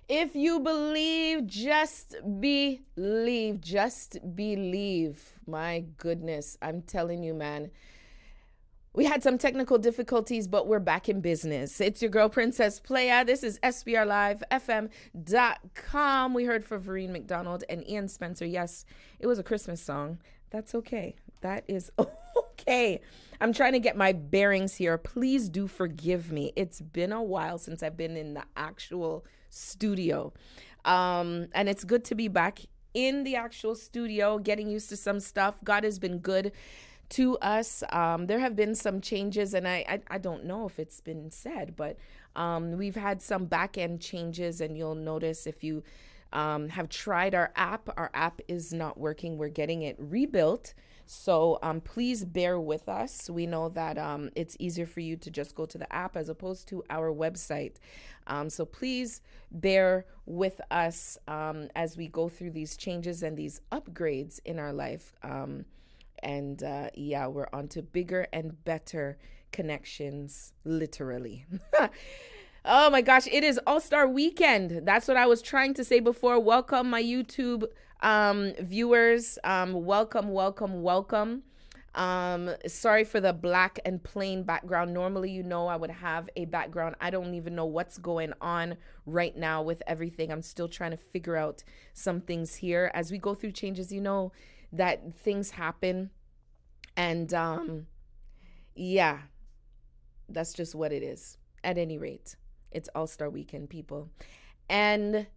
If you believe, just believe. Just believe. My goodness, I'm telling you, man. We had some technical difficulties, but we're back in business. It's your girl, Princess Playa. This is SPRLIVEFM.com. We heard from Vereen McDonald and Ian Spencer. Yes, it was a Christmas song. That's okay. That is okay. I'm trying to get my bearings here. Please do forgive me. It's been a while since I've been in the actual studio. And it's good to be back in the actual studio, getting used to some stuff. God has been good to us. There have been some changes, and I don't know if it's been said, but we've had some back end changes, and you'll notice if you have tried our app is not working. We're getting it rebuilt. So please bear with us. We know that it's easier for you to just go to the app as opposed to our website. So please bear with us as we go through these changes and these upgrades in our life. Yeah, we're on to bigger and better connections, literally. Oh my gosh, it is All-Star Weekend. That's what I was trying to say before. Welcome, my YouTube viewers. Welcome. Sorry for the black and plain background. Normally, I would have a background. I don't even know what's going on right now with everything. I'm still trying to figure out some things here. As we go through changes, that things happen. And yeah, that's just what it is. At any rate, it's All-Star Weekend, people. And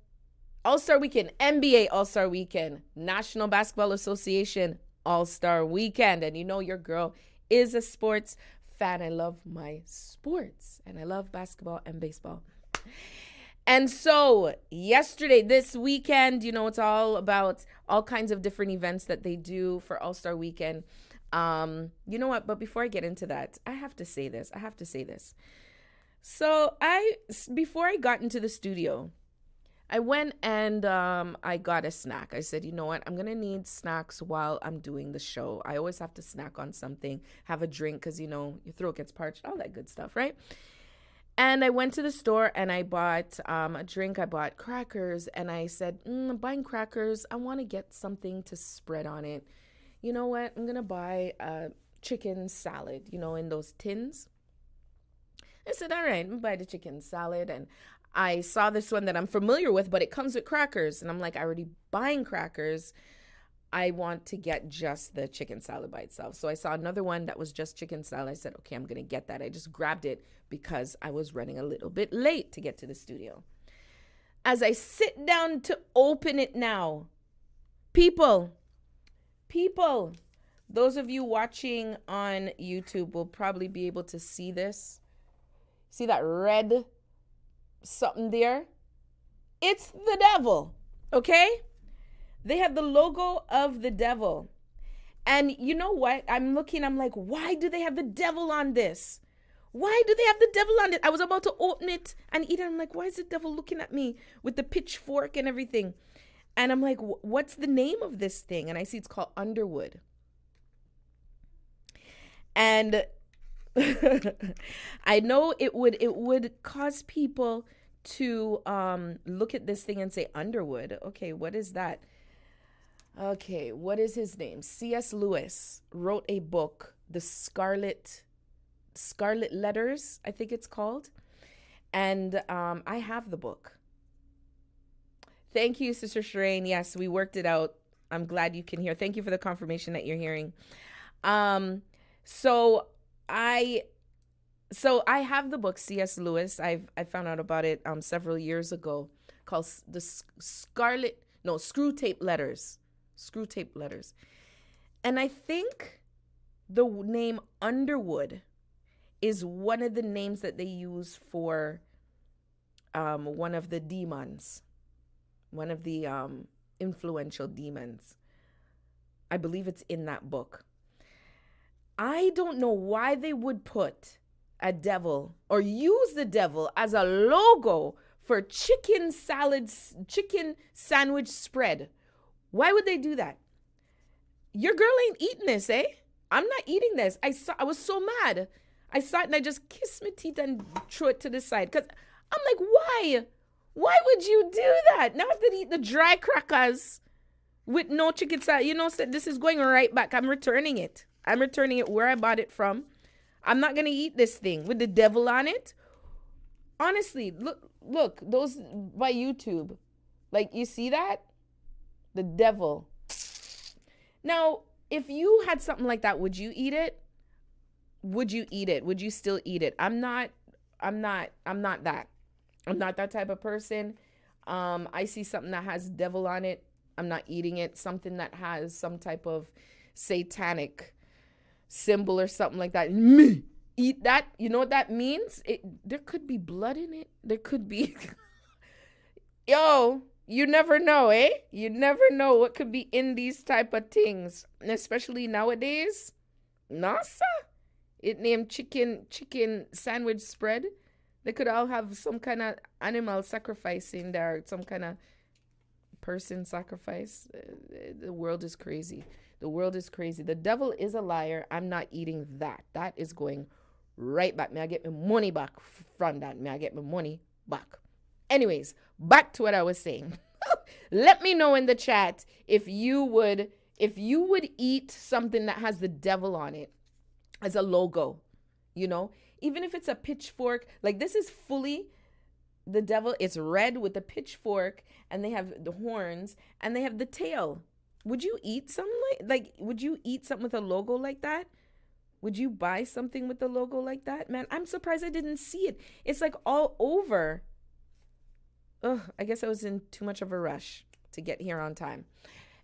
All-Star Weekend, NBA All-Star Weekend, National Basketball Association All-Star Weekend. And your girl is a sports fan. I love my sports, and I love basketball and baseball. And so yesterday, this weekend, it's all about all kinds of different events that they do for All-Star Weekend. You know what? But before I get into that, I have to say this. So before I got into the studio, I went and I got a snack. I said, you know what? I'm going to need snacks while I'm doing the show. I always have to snack on something, have a drink because, your throat gets parched, all that good stuff, right? And I went to the store and I bought a drink. I bought crackers and I said, I'm buying crackers. I want to get something to spread on it. You know what? I'm going to buy a chicken salad, in those tins. I said, all right, I'm going to buy the chicken salad. And I saw this one that I'm familiar with, but it comes with crackers. And I'm like, I already buying crackers. I want to get just the chicken salad by itself. So I saw another one that was just chicken salad. I said, okay, I'm going to get that. I just grabbed it because I was running a little bit late to get to the studio. As I sit down to open it now, people, those of you watching on YouTube will probably be able to see this. See that red something there? It's the devil, okay? They have the logo of the devil. And you know what? I'm like, why do they have the devil on this? Why do they have the devil on it? I was about to open it and eat it. I'm like, why is the devil looking at me with the pitchfork and everything? And I'm like, what's the name of this thing? And I see it's called Underwood. And I know it would cause people to look at this thing and say, Underwood. Okay, what is that? Okay, what is his name? C.S. Lewis wrote a book, The Scarlet Letters, I think it's called. And I have the book. Thank you, Sister Shireen. Yes, we worked it out. I'm glad you can hear. Thank you for the confirmation that you're hearing. So I have the book, C.S. Lewis. I found out about it several years ago, called the Screw Tape Letters. And I think the name Underwood is one of the names that they use for one of the demons. One of the influential demons. I believe it's in that book. I don't know why they would put a devil or use the devil as a logo for chicken sandwich spread. Why would they do that? Your girl ain't eating this, eh? I'm not eating this. I was so mad. I saw it and I just kissed my teeth and threw it to the side. Because I'm like, why? Why would you do that? Now I have to eat the dry crackers with no chicken salad. You know, so this is going right back. I'm returning it. I'm returning it where I bought it from. I'm not going to eat this thing with the devil on it. Honestly, look, those by YouTube. Like, you see that? The devil. Now, if you had something like that, would you eat it? Would you eat it? Would you still eat it? I'm not that. I'm not that type of person. I see something that has devil on it, I'm not eating it. Something that has some type of satanic symbol or something like that, eat that. You know what that means? There could be blood in it. There could be. Yo, you never know, eh? You never know what could be in these type of things, and especially nowadays. NASA, it named chicken sandwich spread. They could all have some kind of animal sacrifice in there, some kind of person sacrifice. The world is crazy. The world is crazy. The devil is a liar. I'm not eating that. That is going right back. May I get my money back from that? May I get my money back? Anyways, back to what I was saying. Let me know in the chat if you would eat something that has the devil on it as a logo, you know, even if it's a pitchfork. Like, this is fully the devil. It's red with the pitchfork, and they have the horns, and they have the tail. Would you eat something like would you eat something with a logo like that? Would you buy something with the logo like that? Man, I'm surprised I didn't see it. It's like all over. Ugh, I guess I was in too much of a rush to get here on time.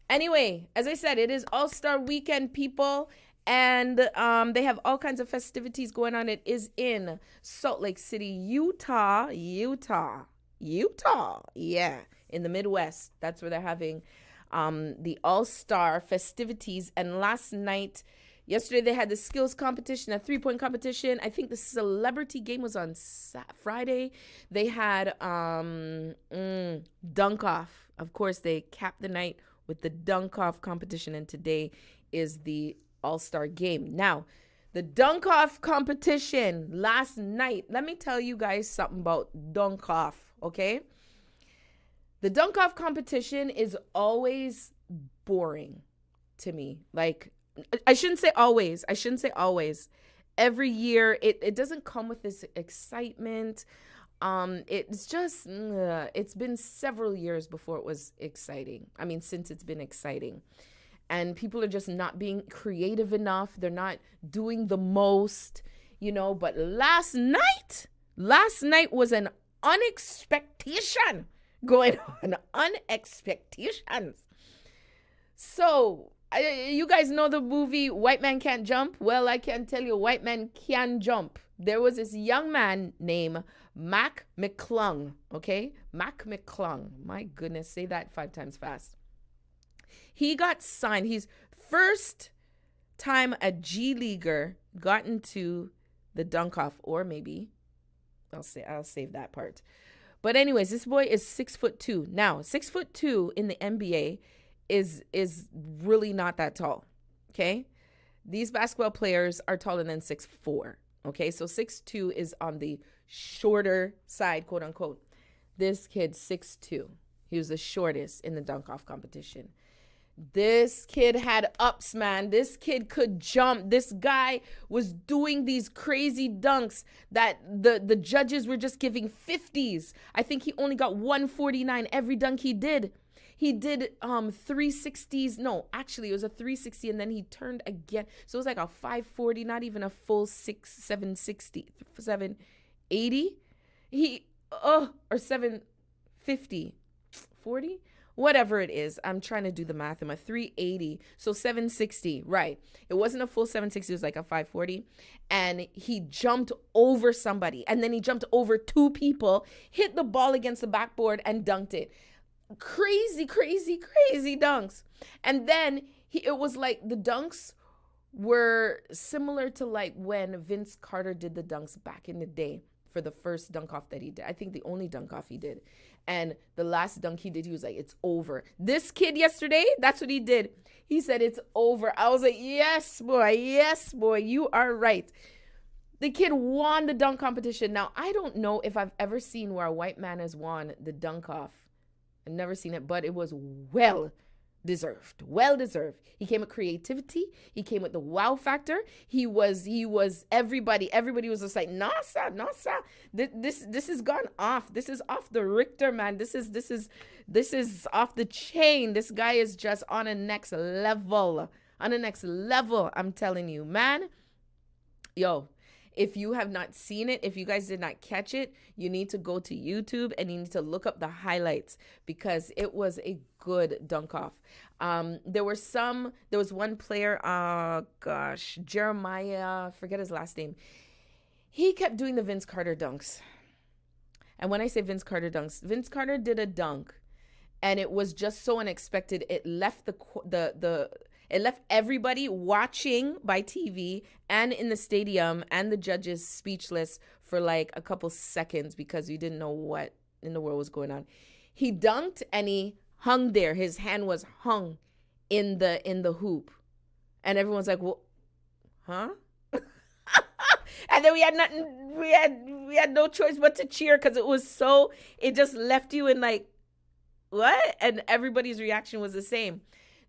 Anyway, as I said, it is All-Star Weekend, people. And they have all kinds of festivities going on. It is in Salt Lake City, Utah. Yeah, in the Midwest. That's where they're having the All-Star festivities. And yesterday they had the skills competition, a 3-point competition. I think the celebrity game was on Friday. They had dunk off. Of course, they capped the night with the dunk off competition. And today is the All-Star game. Now, the dunk off competition last night, let me tell you guys something about dunk off, okay? The dunk off competition is always boring to me. Like, I shouldn't say always. Every year, it doesn't come with this excitement. It's just, it's been several years before it was exciting. I mean, since it's been exciting. And people are just not being creative enough. They're not doing the most, you know. But last night was an unexpectation going on. Unexpectations. So, you guys know the movie White Man Can't Jump? Well, I can tell you, White Man can jump. There was this young man named Mac McClung, okay? Mac McClung. My goodness, say that 5 times fast. He got signed. He's first time a G leaguer got into the dunk off, or maybe I'll save that part. But anyways, this boy is 6'2". Now, 6'2" in the NBA is really not that tall. Okay, these basketball players are taller than 6'4". Okay, so 6'2" is on the shorter side, quote unquote. This kid 6'2". He was the shortest in the dunk off competition. This kid had ups, man. This kid could jump. This guy was doing these crazy dunks that the judges were just giving 50s. I think he only got 149 every dunk he did. He did 360s. No, actually, it was a 360, and then he turned again. So it was like a 540, not even a full 760, 780. Or 750, 40. Whatever it is, I'm trying to do the math. I'm a 380, so 760, right? It wasn't a full 760, it was like a 540. And he jumped over somebody, and then he jumped over 2 people, hit the ball against the backboard, and dunked it. Crazy, crazy, crazy dunks. And then it was like the dunks were similar to like when Vince Carter did the dunks back in the day for the first dunk off that he did. I think the only dunk off he did. And the last dunk he did, he was like, it's over. This kid yesterday, that's what he did. He said, it's over. I was like, yes, boy, you are right. The kid won the dunk competition. Now, I don't know if I've ever seen where a white man has won the dunk off. I've never seen it, but it was well deserved. Well deserved. He came with creativity. He came with the wow factor. He was everybody was just like, nah, sir, no, sir. This has gone off. This is off the Richter, man. This is off the chain. This guy is just on a next level. On a next level, I'm telling you, man. Yo, if you have not seen it, if you guys did not catch it, you need to go to YouTube and you need to look up the highlights because it was a good dunk off. There was one player, Jeremiah, forget his last name. He kept doing the Vince Carter dunks. And when I say Vince Carter dunks, Vince Carter did a dunk and it was just so unexpected. It left it left everybody watching by TV and in the stadium and the judges speechless for like a couple seconds because we didn't know what in the world was going on. He dunked and he hung there. His hand was hung in the hoop. And everyone's like, "Well, huh?" And then we had nothing, we had no choice but to cheer because it just left you in like, what? And everybody's reaction was the same.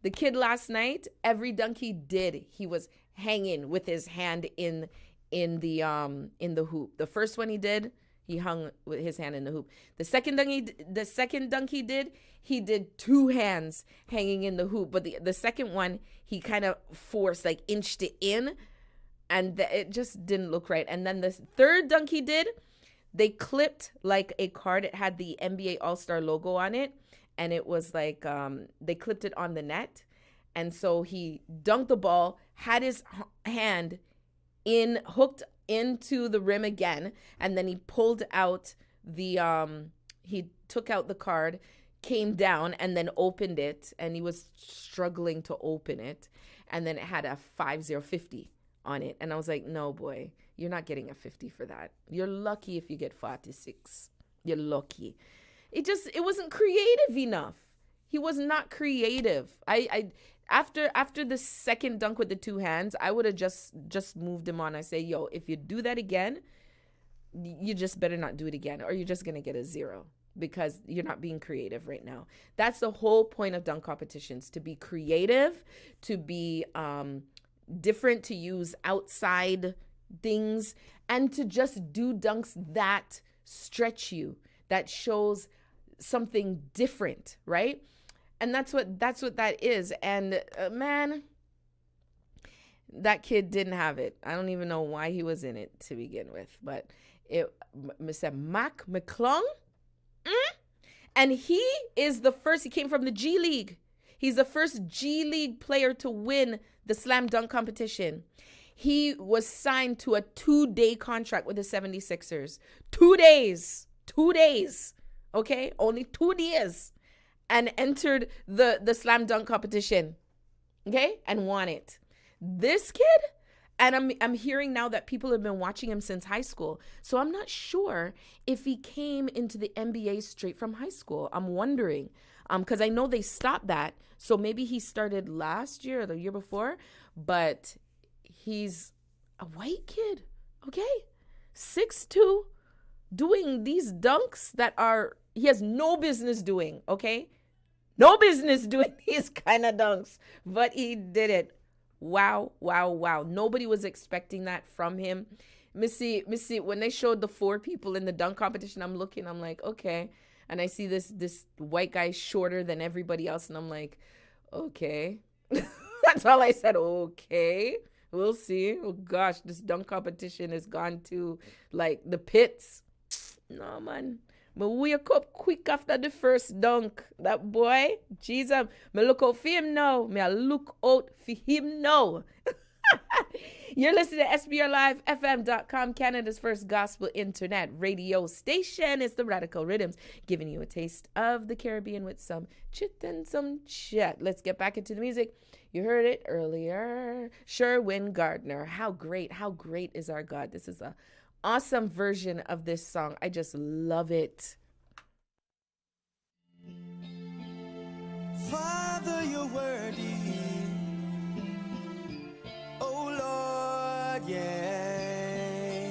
The kid last night, every dunk he did, he was hanging with his hand in the hoop. The first one he did, he hung with his hand in the hoop. The second dunk he did two hands hanging in the hoop. But the second one, he kind of forced, like inched it in, and it just didn't look right. And then the third dunk he did, they clipped like a card. It had the NBA All-Star logo on it. And it was like they clipped it on the net. And so he dunked the ball, had his hand hooked into the rim again. And then he pulled out he took out the card, came down and then opened it. And he was struggling to open it. And then it had a 50 on it. And I was like, no, boy, you're not getting a 50 for that. You're lucky if you get 46. You're lucky. It wasn't creative enough. He was not creative. After the second dunk with the two hands, I would have just moved him on. I say, yo, if you do that again, you just better not do it again, or you're just gonna get a 0 because you're not being creative right now. That's the whole point of dunk competitions: to be creative, to be different, to use outside things, and to just do dunks that stretch you, that shows something different, right? And that's what that is. And man, that kid didn't have it. I don't even know why he was in it to begin with, but Mr. Mac McClung, and he came from the G League. He's the first G League player to win the slam dunk competition. He was signed to a 2-day contract with the 76ers. 2 days. 2 days. Okay? Only 2 days. And entered the slam dunk competition. Okay? And won it. This kid, and I'm hearing now that people have been watching him since high school. So I'm not sure if he came into the NBA straight from high school. I'm wondering. Because I know they stopped that. So maybe he started last year or the year before. But he's a white kid. Okay? 6'2", doing these dunks that he has no business doing, okay? No business doing these kind of dunks, but he did it. Wow, wow, wow. Nobody was expecting that from him. Missy, when they showed the 4 people in the dunk competition, I'm like, okay. And I see this white guy shorter than everybody else, and I'm like, okay. That's all I said, okay. We'll see. Oh, gosh, this dunk competition has gone to, like, the pits. No, man. Me wake up quick after the first dunk. That boy, Jesus, me look out for him now. Me I look out for him now. You're listening to SPRLIVEFM.com, Canada's first gospel internet radio station. It's the Radical Riddimz, giving you a taste of the Caribbean with some chit and some chat. Let's get back into the music. You heard it earlier. Sherwin Gardner. How great is our God? This is a awesome version of this song. I just love it. Father, you're worthy. Oh Lord, yeah.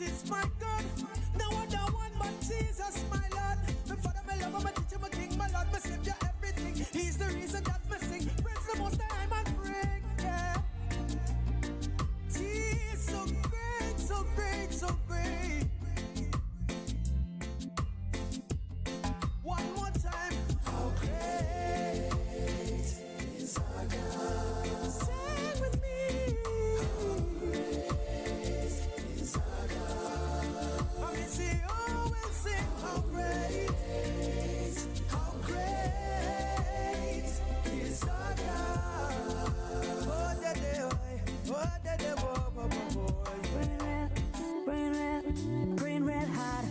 This is my God. No other one but Jesus, my Lord. My Father, my lover, my teacher, my King, my Lord, my Savior, everything. He's the reason that me sing. Praise the Most High, my friend. Yeah. He is so great, so great, so great. One more time. How great is our God? Sing with me. How great is our God? I mean, see, oh, we'll sing. How great is our God? Oh, da, da, oh, da, da, oh, oh, oh, oh. Brain red hot.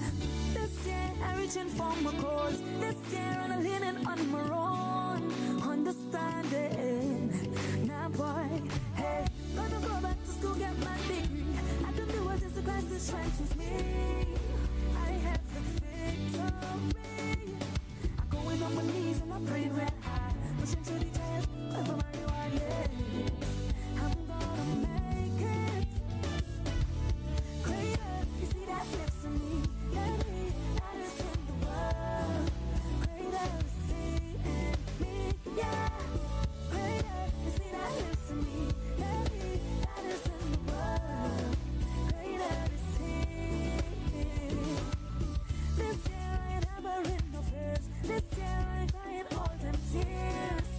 This year I reaching for my goals. This year I'm leaning on my own understanding. Now boy, hey, gonna go back to school, get my degree. I can do what Jesus Christ is strengthens me. I have the victory. I'm going on my knees and I'm praying red hot. Pushing to the test, for my reward, yes. I'm gonna make it. Greater, you see that lips in me. Let me, that is in the world. Greater, you see in me, yeah. Greater, you see that lips in me. Let me, that is in the world. Greater, you see. This year I ain't never in no fears. This year I ain't crying all them tears.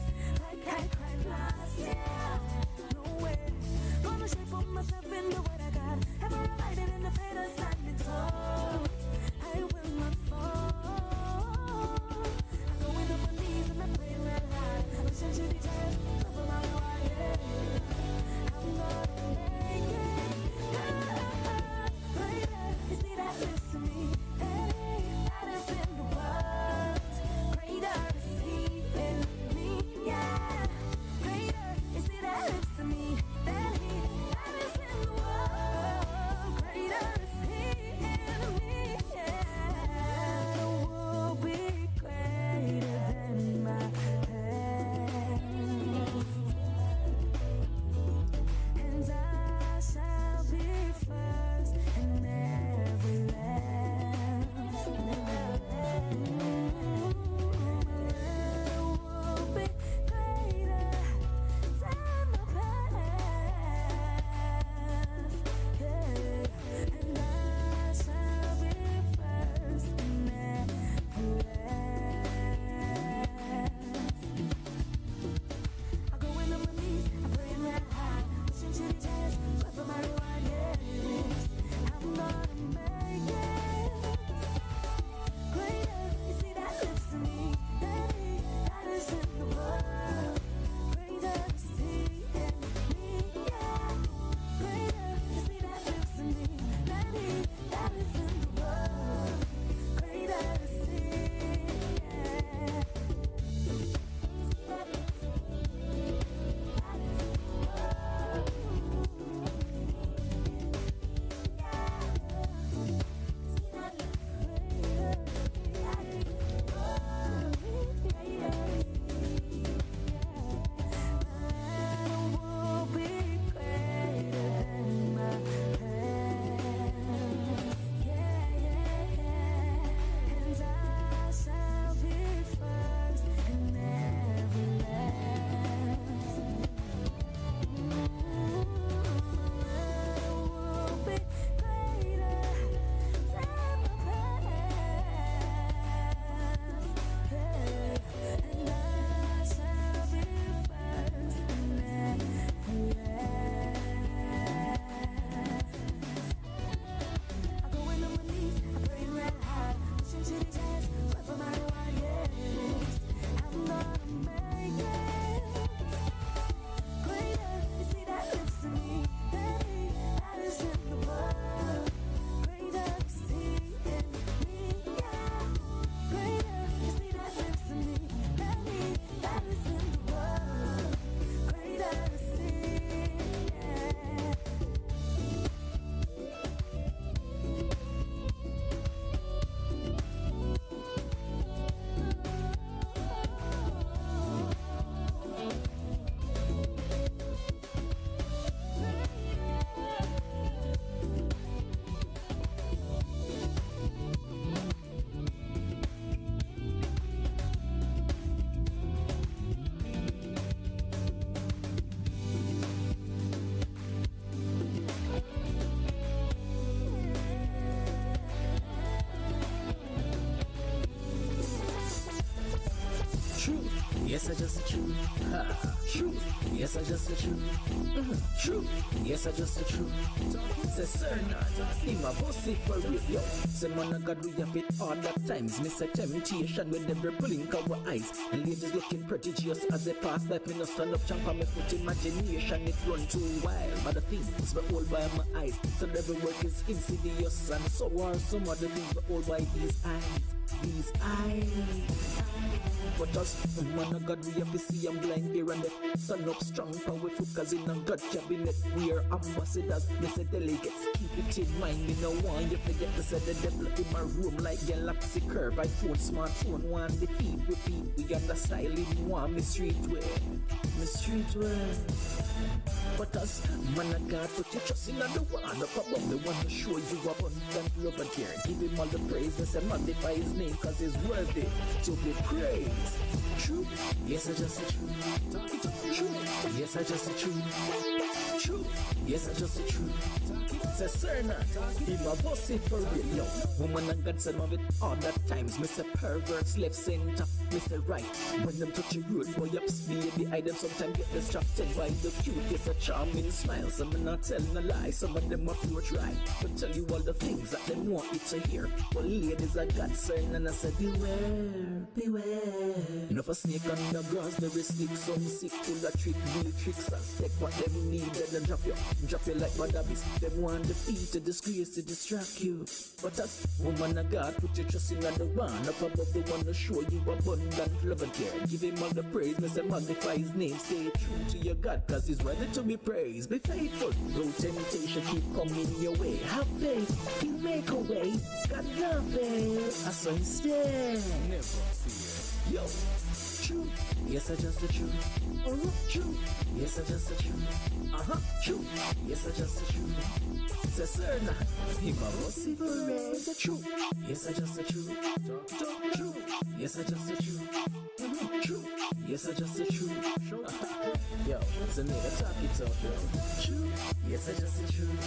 Yes, I just the truth. Ha, truth. Yes, I just the truth. Truth. Yes, I just the truth. Say, sir, not. Him a bossy for real, yo. Say, man, I got we have it all that times. Miss a temptation with them pulling our eyes. And ladies looking prodigious as they pass by. Me no stand up, champ, and me put imagination. It run too wild. But the things we hold by my eyes. So every work is insidious. And so are some of the things we hold by these eyes. These eyes. But us, man of God, we have to see I'm blind here and there. Stand up strong, powerful, cause in a God cabinet, we are ambassadors, we say delegates. Keep it in mind, me no want you forget to say the devil in my room like galaxy curve. iPhone, smartphone, one defeat, repeat. We on the style in one, me street way. But us, man of God, put your trust in the one up above. Me want to show you abundant love and care. Give him all the praise, me say magnify his name, cause he's worthy to be praised. True, yes, I just the truth. True, yes, I just the truth. True, yes, I just the truth. Say, sir, not. Him a bossy for real, yo. Woman and God said of it all that times. Mr. Perverts left center, Mr. Right. When them touch your road, boy, ups, baby, I them sometimes get distracted by the cute. Yes, a charming smile. Some are not telling a lie. Some of them approach right. But tell you all the things that they want you to hear. But ladies are God saying, and I said, beware, beware. Enough a snake on the grass, very slick, some sick, full of trick, real tricks and step what them need, then drop you like badabis. Them want defeat, to disgrace, to distract you. But as woman of God, put your trust in the one up above the one to show you abundant love and care. Give him all the praise, Mr. Magnify his name. Stay true to your God, cause he's worthy to be praised. Be faithful, no temptation keep coming your way. Have faith, he'll make a way. God love it, I saw instead. Never fear. Yo, true, yes, I just the truth. True, yes, I just the truth. True, yes, I just the truth. Say, sir, nah, him a bossy for the truth. Yes, I just the truth. True, yes, I just the truth. True, yes, I just the truth. Yo, so nigga, talk it up, yo. True, yes, I just the truth.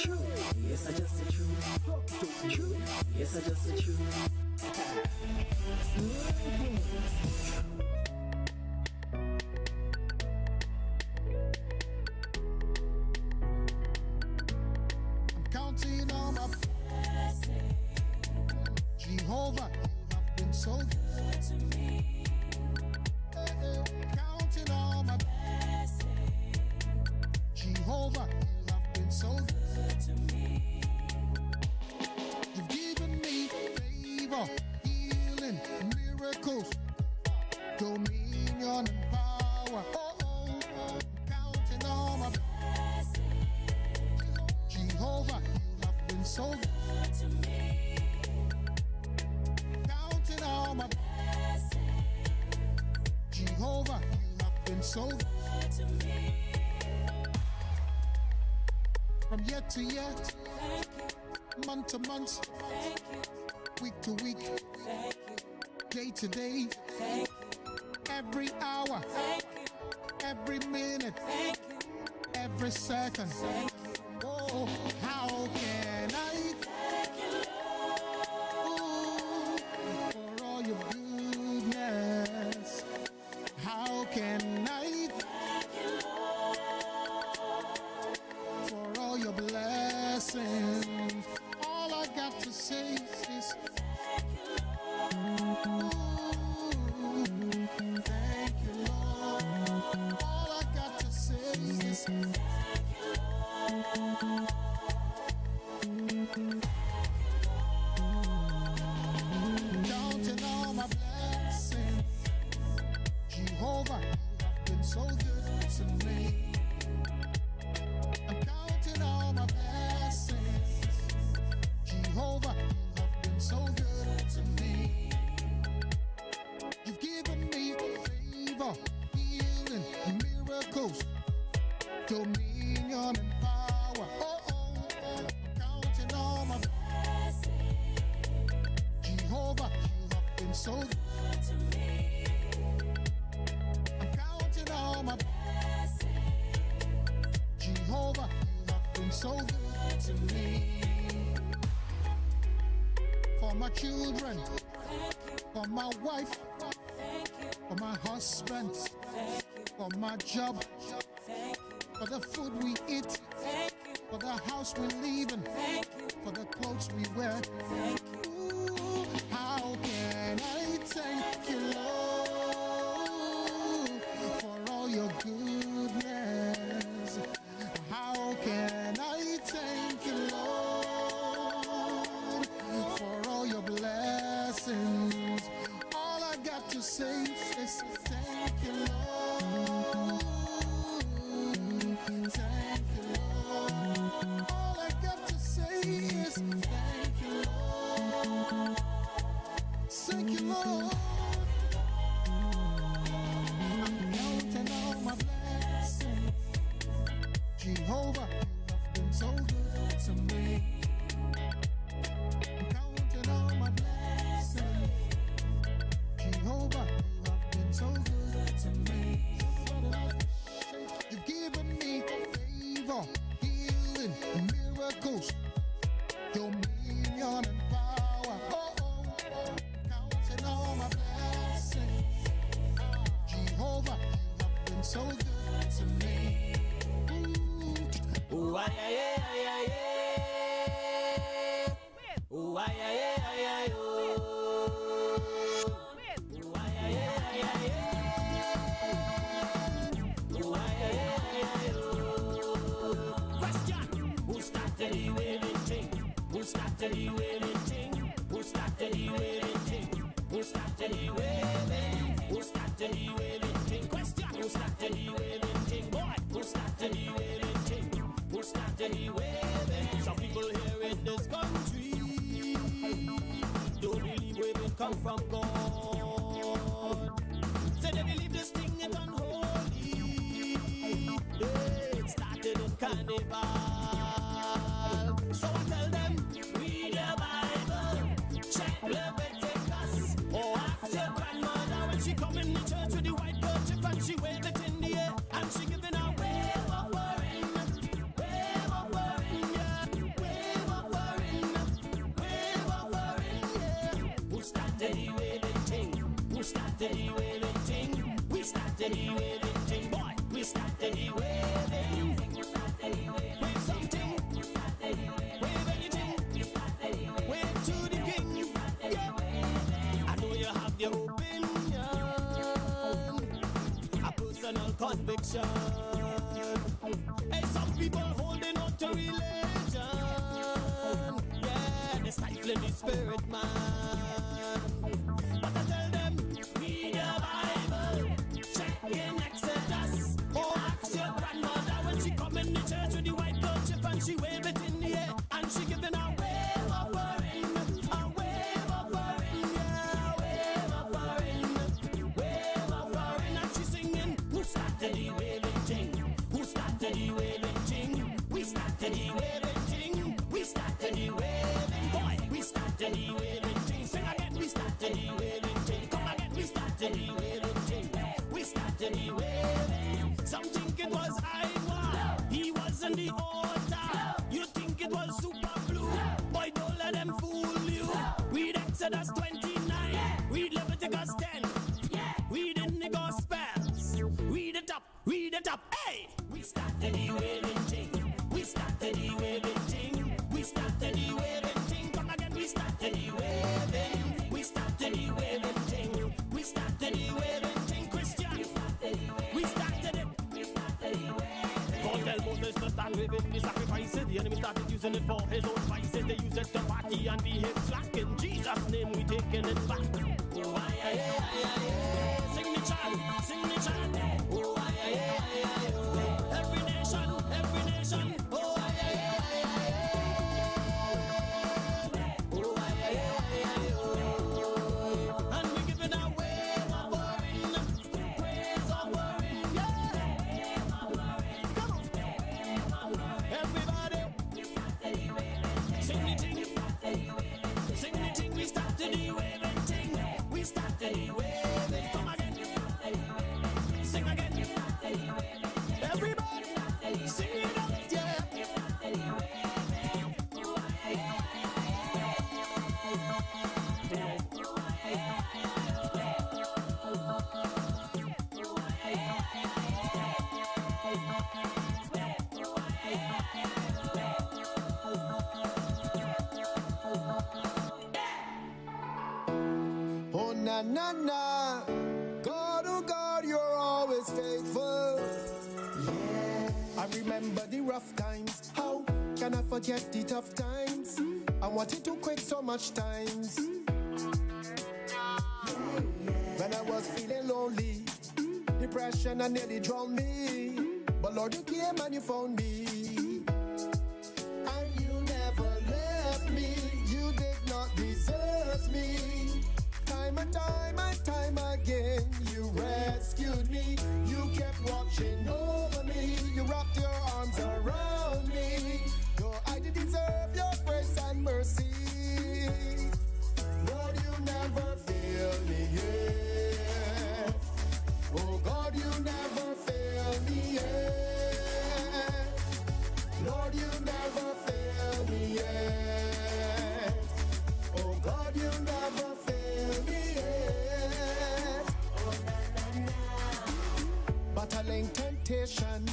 True, yes, I just the truth. True, yes, I just the truth. I'm counting on my blessings. Jehovah, you have been so good to me. Counting on my blessings. Jehovah, you have been so good to me. You've given me favor, healing, miracles, dominion and power. Counting on my blessings. Jehovah, you have been so good to me. Counting on my blessings. Jehovah, you have been so good to me. From year to year, month to month, week to week, day to day, every hour, every minute, every second. Oh, how can I thank you, Lord, for all your goodness? How can I thank you, Lord, for all your blessings? All I got to say is thank you, Lord. Thank you, Lord. All I got to say is thank you, Lord. Counting all my blessings. Jehovah, you have been so good to me. I'm counting all my blessings. Jehovah, you have been so good to me. You've given me favor, healing, miracles, dominion and power. I'm counting all my blessings. Jehovah, you have been so good to me. I'm counting all my blessings. Jehovah, you have been so good to me. For my children, for my wife, for my husband, for my job, for the food we eat, for the house we live in, for the clothes we wear. Ooh, how can I thank you, Lord, for all your goodness? How can I thank you, Lord, for all your blessings? All I got to say is thank you, Lord. Thank you, Lord. All I got to say is thank you, Lord. Thank you, Lord. I'm counting all my blessings. Jehovah, you have been so good to me. I'm counting all my blessings. Jehovah, you have been so good to me. You've given me favor, healing, miracles, dominion and power. Oh, counting all my blessings. Jehovah, you have been so good to me. Ooh, ay, ay, ay, ay, ay. Ooh, ay, ay, ay, ay, ay, oh. Ooh, ay, ay, ay, ay, ay, ooh, ay, ay, ay, ay, oh. Question: who started the wailing thing? Who started the wailing thing? Who started the wailing thing? Who started the wailing? Who started the wailing thing? Question: who started the wailing thing? Boy, who started the wailing thing? Who started the waving? Some people here in this country don't believe waving come from God. Say they believe this thing is unholy. It started in carnival. So I tell them, read the Bible, check Leviticus, or ask your grandmother when she come in the church with the white kerchief and she wave it in the air and she giving a wave offering. Who started the waving thing? Who started the waving thing? We started the waving thing, boy. We started the waving. Wave something. Wave anything. Wave to the king. Yeah. I know you have your opinion, a personal conviction. Hey, some people holding on to religion. Yeah, they're stifling the spirit, man. But I tell them, read the Bible, check in Exodus, or ask your grandmother when she come in the church with the white kerchief and she wave it in the air and she giving a wave offering, yeah, wave offering, and she singing, who started the waving thing? Who started the waving thing? We started the waving thing. We started the waving, boy. We started the waving thing. Sing again, we started the waving thing. Come again, we started the waving thing. We started the waving. Some think it was Iowa. He was in the order. You think it was Super Blue? Boy, don't let them fool you. Read Exodus 29. Read Leviticus 10. Read in the Gospels. Read it up. Read it up. Hey! We started the waving thing. We started the waving thing. We started the waving thing. Come again, we started the waving. We started the waving thing. We started the waving thing. Christian, we started it. God tell Moses to stand waving the sacrifices. The enemy started using it for his own vices. They use it to party and behave slack. In Jesus' name, we taking it back. Oh, aye, aye, aye, aye, aye. Sing the chant, sing the chant. Oh, aye, aye, aye, aye, aye. Every nation, every nation. Oh, aye, aye, aye, aye, aye. Oh, aye, aye, aye, aye, aye. And we giving a wave offering, praise offering, yeah. Come on, everybody. Sing the thing, we started the waving thing. na na na. God, oh God, you're always faithful. Yeah. I remember the rough times. How can I forget the tough times? I wanted to quit so much times. When I was feeling lonely, depression and nearly drowned me. But Lord, you came and you found me. And you never left me. You did not desert me. Time and time again, you rescued me. You kept watching over me. You wrapped your arms around me. Though I did deserve your grace and mercy, Lord, you never failed me yet. Oh God, you never failed me yet. Lord, you never failed me yet. Oh God, you never failed me yet. Battling temptation,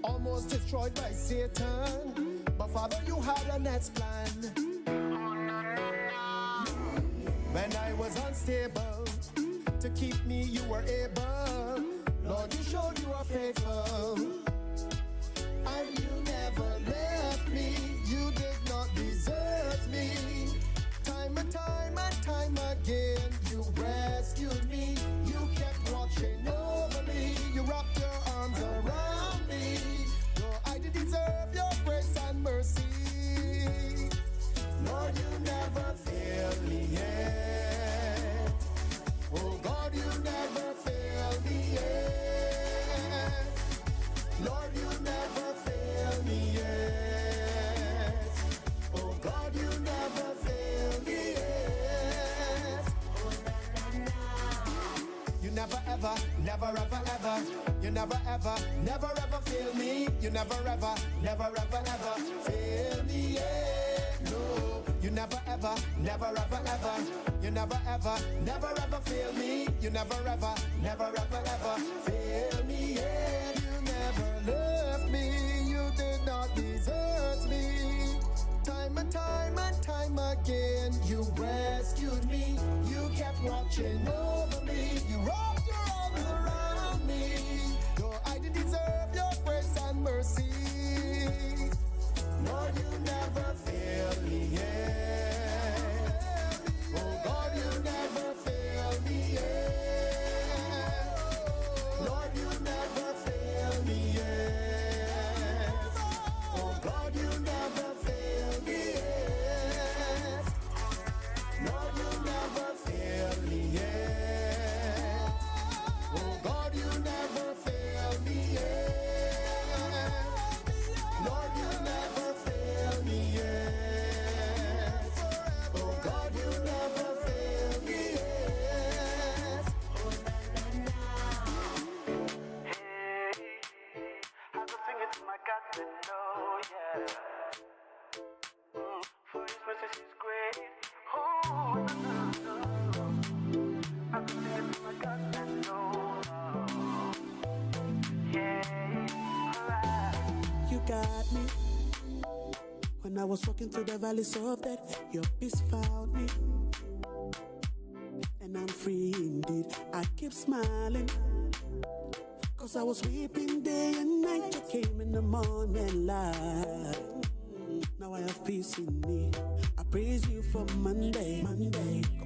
almost destroyed by Satan. But Father, you had a next plan. When I was unstable, to keep me you were able. Lord, you showed you are faithful. And you never left me. You did not desert me. Time and time again, you rescued me. You kept watching over me. You wrapped your arms around me. Though I did deserve your grace and mercy, Lord, you never failed me yet. Oh God, you never failed me yet. Lord, you never failed me yet. Oh God, you never failed me yet. You never ever, never ever ever. You never ever, never ever fail me. You never ever, never ever ever fail me yet. No, you never ever, never ever ever. You never ever, never ever fail me. You never ever, never ever ever fail me yet. You never left me. You did not desert me. Time and time again, you rescued me. You kept watching over me. You wrapped your arms around me. Though I did deserve your grace and mercy, Lord, you never failed me yet. Oh God, you never failed me yet. Lord, you never failed me yet. Oh God, you never failed me yet. Lord, you never failed me yet. Oh God, you never failed me yet. Lord, you never failed me yet. Oh God, you never failed me yet. I go sing it to my God to know, yeah. For His mercy is great. Oh, no, no. I go sing it to my God to know, yeah. Alright. You got me. When I was walking through the valleys of death, your peace found me. And I'm free indeed. I keep smiling. Cause I was weeping day and night. You came in the morning light. Now I have peace in me. I praise you for Monday.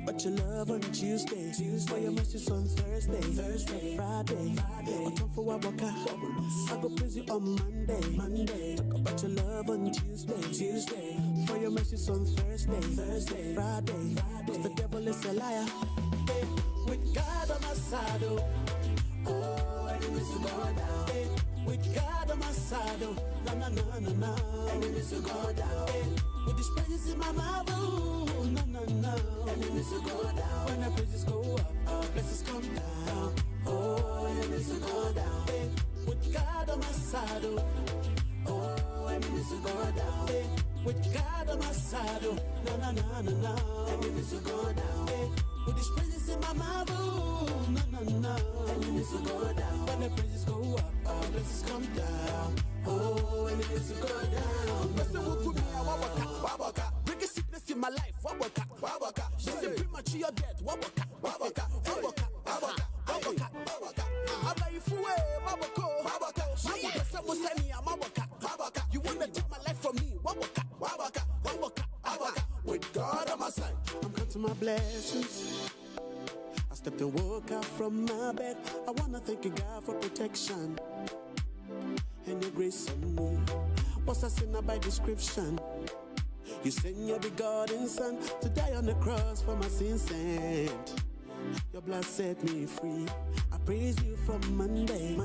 But your love on Tuesday. For your mercy on Thursday, Friday. On time for Wabaka. I go praise you on Monday. But your love on Tuesday. For your mercy on Thursday, Friday. Cause the devil is a liar. Hey, with God on my side, oh, enemies to go down. Hey, with God on my side, no. Enemies to go down. Hey, with these praises in my mouth, no. Enemies to go down. When the praises go up, blessings come down. Oh, enemies to go down. Hey, with God on my side, oh, enemies to go down. Hey, with God on my side, no. Enemies to go down. Hey, with these praises in my mouth, no. Enemies to go down. When the praises go up, blessings come down. Oh, enemies to go down. Listen, who could be a wabaka? Bring a sickness in my life, wabaka. Listen, premature death, wabaka. my blessings. I stepped and woke up from my bed. I wanna thank you, God, for protection and your grace on me. What's a sinner by description? You send your begotten son to die on the cross for my sins, and your blood set me free. I praise you from Monday,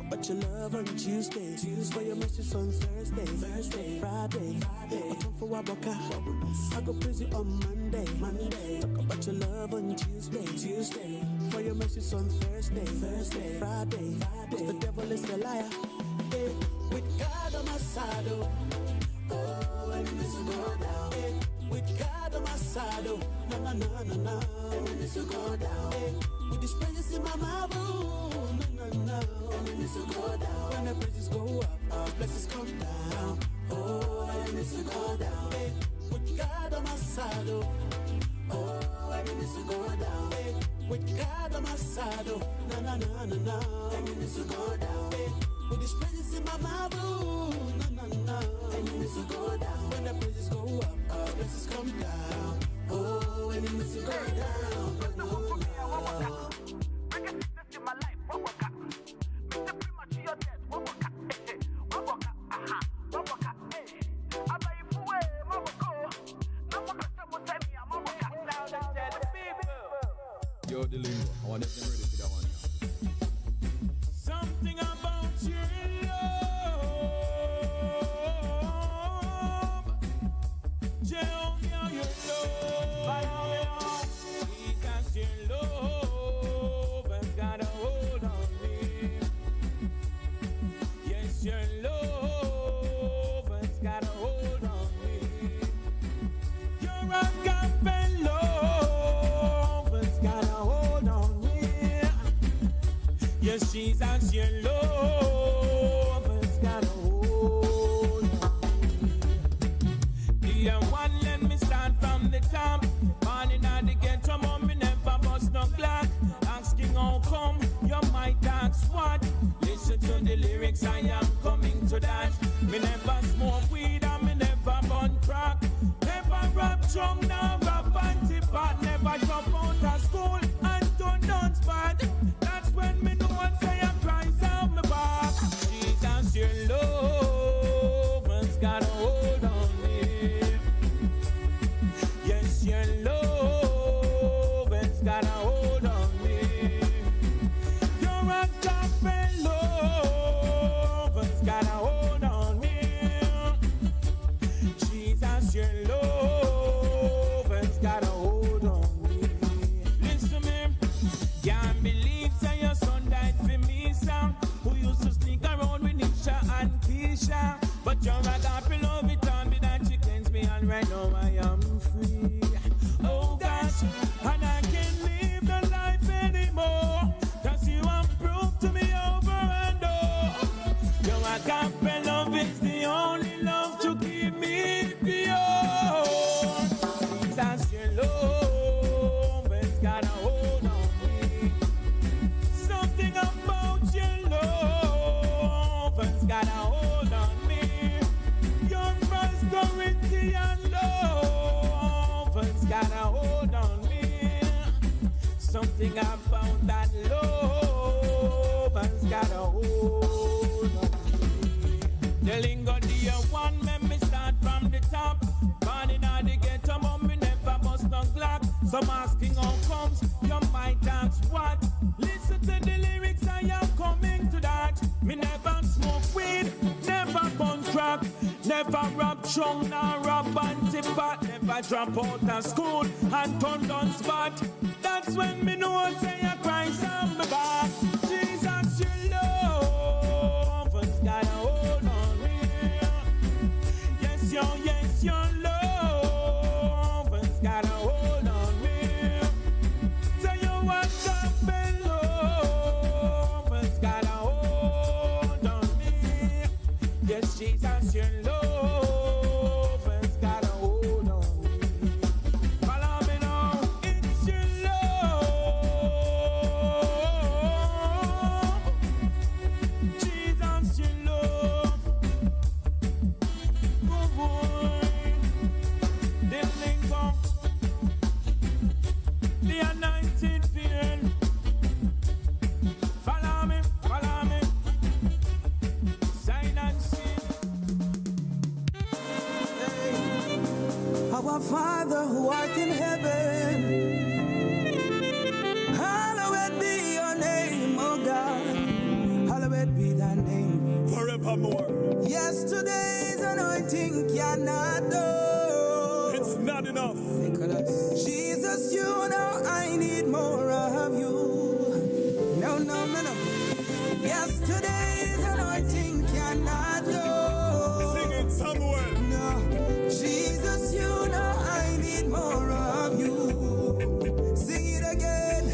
but your love on Tuesday, for your mercy on Thursday, Friday. I come for Wabaka, I go praise you on Monday, talk about your love on Tuesday, for your mercy on Thursday, Friday. Cause the devil is a liar. Hey, with God on my side, oh, enemies will go down. Hey, with God on my side, oh, no, enemies will go down. Hey, with these praises in my mouth, oh, no, enemies will go down. When the praises go up, our blessings come down. Oh, enemies will go down. Hey, with God on my side, oh, enemies will go down. Hey, with God on my side, oh, no, enemies will go down. Hey, with these praises in my mouth, oh, no, enemies will go down. When the praises go up, our blessings come down. Oh, enemies will go down. Yo, the lingo. I want them ready for that one. Something about your love, Jehovah, your love, Jesus, your love has got a hold on me. Yes, your love has got a hold on me. Your agape love has got a hold on me. Yes, Jesus, your love has got a hold on me. Dear one, let me start from the top. Born in the ghetto, mom, me never bust no clock. Asking how come, you might ask what. Listen to the lyrics, I am coming to that. Me never smoke weed and me never burn crack. Never rap drum, now rap anti-pot. Never drop out of school and don't dance bad. That's when me know what say I Christ on my back. Jesus, your love has got a hold on me. Yes, your love has got a hold on me. Your agape love has got a hold on me. Jesus, your love has got a hold on me. Listen to me, can't believe that your son died for me, Sam. Who used to sneak around with Nisha and Keisha. But your agape love it on me that she cleansed me, and right now I am free. Oh gosh, and I can't live the life anymore, cause you have proved to me over and over. Your agape love is the only love to keep me pure. Jesus, your love has got a hold on me. Something about your love has got a hold on me. Your prosperity and love has got a hold on me. Something about that love has got a hold on me. The lingo, dear one, let me start from the top. Born in the ghetto, mom, me never bust no clock. Some asking how comes, you might ask what. Listen to the lyrics, I am coming to that. Me never smoke weed, never burn crack. Never rap chung, nor rap anti-pot. Never drop out of school and turn down spot. That's when me know I say I Christ on my back. Jesus, your love has got a hold on me. Yes, your love has got a hold on me. Tell you what, agape love has got a hold on me. Yes, Jesus, your love has got a hold on me. Follow me now, it's your love. Jesus, your love. Oh boy, the lingo. Our Father who art in heaven, hallowed be your name, O God. Hallowed be thy name forevermore. Yesterday's anointing cannot do. It's not enough. Jesus, you know I need more of you. No, no, no, no. Yesterday's anointing cannot do. Sing it, Samuel. No. Jesus, you know I need more of you. Sing it again.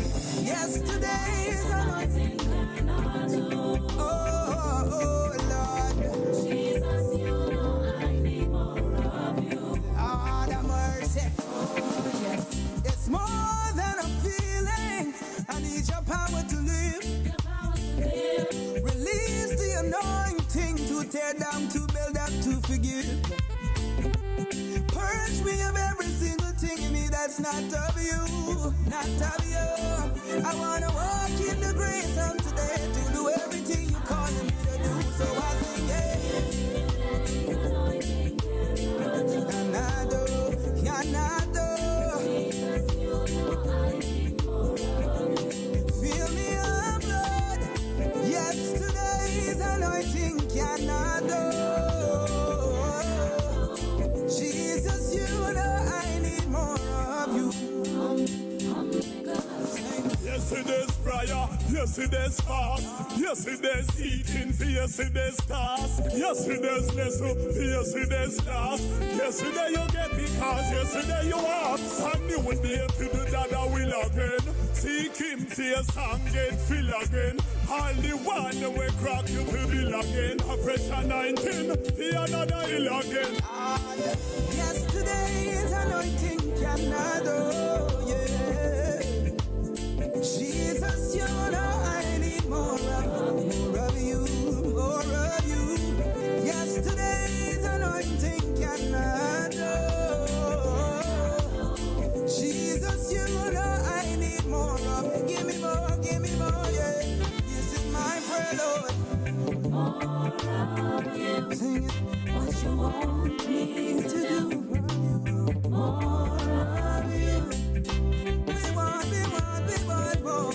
Yesterday's anointing cannot do. Oh, Lord. Jesus, you know I need more of you. Lord have mercy. It's more than a feeling. I need your power to live. Release the anointing to tear down, to build up, to forgive. Purge me of every single thing in me that's not of you, not of you. I want to walk in the grace of today to do everything you're calling me to do. So I sing, yeah. Canado. Fill me up, Lord. Yesterday's anointing cannot do. Jesus, you know I need more of you. Yesterday's prayer, yesterday's fast, yesterday's eating for yesterday's task, yesterday's lesson for yesterday's task. Yesterday you get because yesterday you ask, and you will be able to do that I will again. Seek him for your song, get fill again. All the one that will crack you to bill again. A fresh anointing for another hill again. Yesterday's anointing cannot do, yeah. Jesus, you know I need more of you, more of you. Yesterday's anointing cannot do. Jesus, you know I need more of. Give me more, yeah. This is my prayer, Lord. More of you. Sing it. What you want me to do. More of you. We want more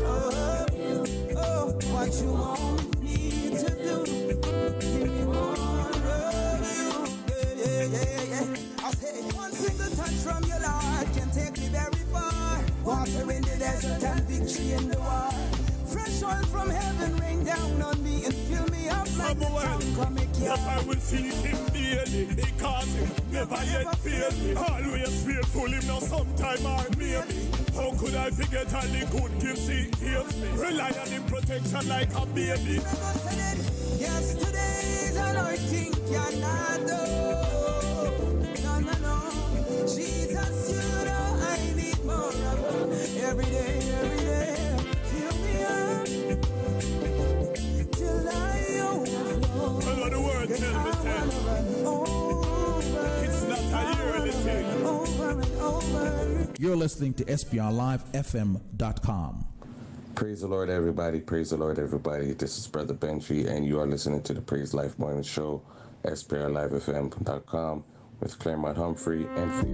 of you. Oh, what you want me to do. Give me more of you. Yeah. I'll say one single touch from your Lord can take me very far. Water in the desert and victory in the war. Fresh oil from heaven rain down on me and fill me up like the tongue come But I will seek him daily, because him never yet fail me. Always faithful, him now sometime or maybe. How could I forget all the good gifts he gives me? Rely on him protection like a baby. Yesterday's anointing cannot do. No. Jesus, you know I need more of you. Every day. Fill me up till I overflow. Well, what the word tell me, it's not a yearly thing. Over and over. You're listening to SPRLIVEFM.com. Praise the Lord, everybody. Praise the Lord, everybody. This is Brother Benji, and you are listening to the Praise Life Morning Show, SPRLIVEFM.com, with Claremont Humphrey and Faith.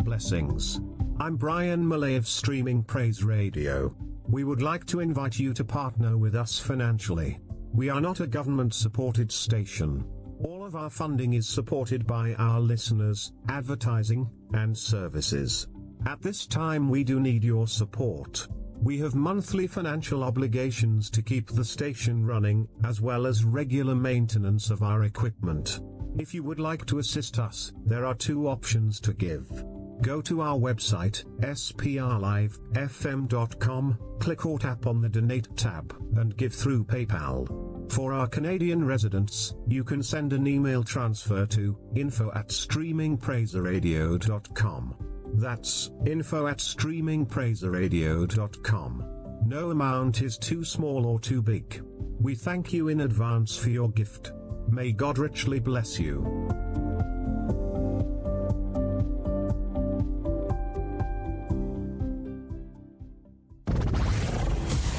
Blessings. I'm Brian Malay of Streaming Praise Radio. We would like to invite you to partner with us financially. We are not a government-supported station. All of our funding is supported by our listeners, advertising, and services. At this time we do need your support. We have monthly financial obligations to keep the station running, as well as regular maintenance of our equipment. If you would like to assist us, there are two options to give. Go to our website, SPRLIVEFM.com, click or tap on the Donate tab, and give through PayPal. For our Canadian residents, you can send an email transfer to info@streamingpraiseradio.com. That's info@streamingpraiseradio.com. No amount is too small or too big. We thank you in advance for your gift. May God richly bless you.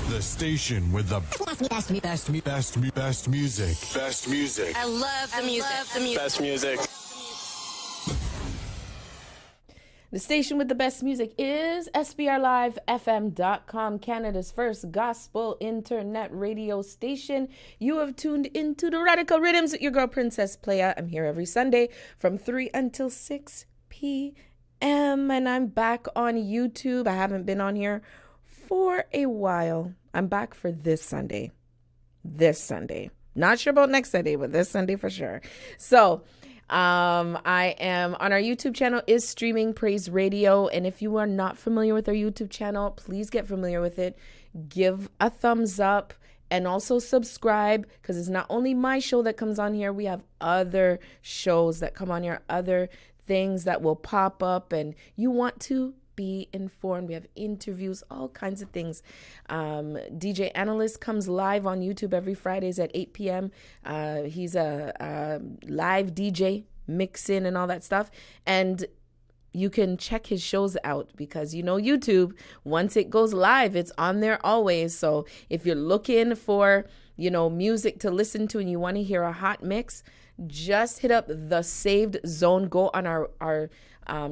The The station with the best music. Best music. I love the music. Best music. The station with the best music is SPRLIVEFM.com, Canada's first gospel internet radio station. You have tuned into the Radical Riddimz with your girl, Princess Playa. I'm here every Sunday from 3 until 6 p.m. And I'm back on YouTube. I haven't been on here for a while. I'm back for this Sunday. Not sure about next Sunday, but this Sunday for sure. So, I am on our YouTube channel is Streaming Praise Radio. And if you are not familiar with our YouTube channel, please get familiar with it. Give a thumbs up and also subscribe, because it's not only my show that comes on here. We have other shows that come on here, other things that will pop up, and you want to be informed. We have interviews, all kinds of things. DJ Analyst comes live on YouTube every Fridays at 8 p.m. He's a live DJ, mixing and all that stuff. And you can check his shows out, because YouTube, once it goes live, it's on there always. So if you're looking for, music to listen to and you want to hear a hot mix, just hit up the Saved Zone. Go on our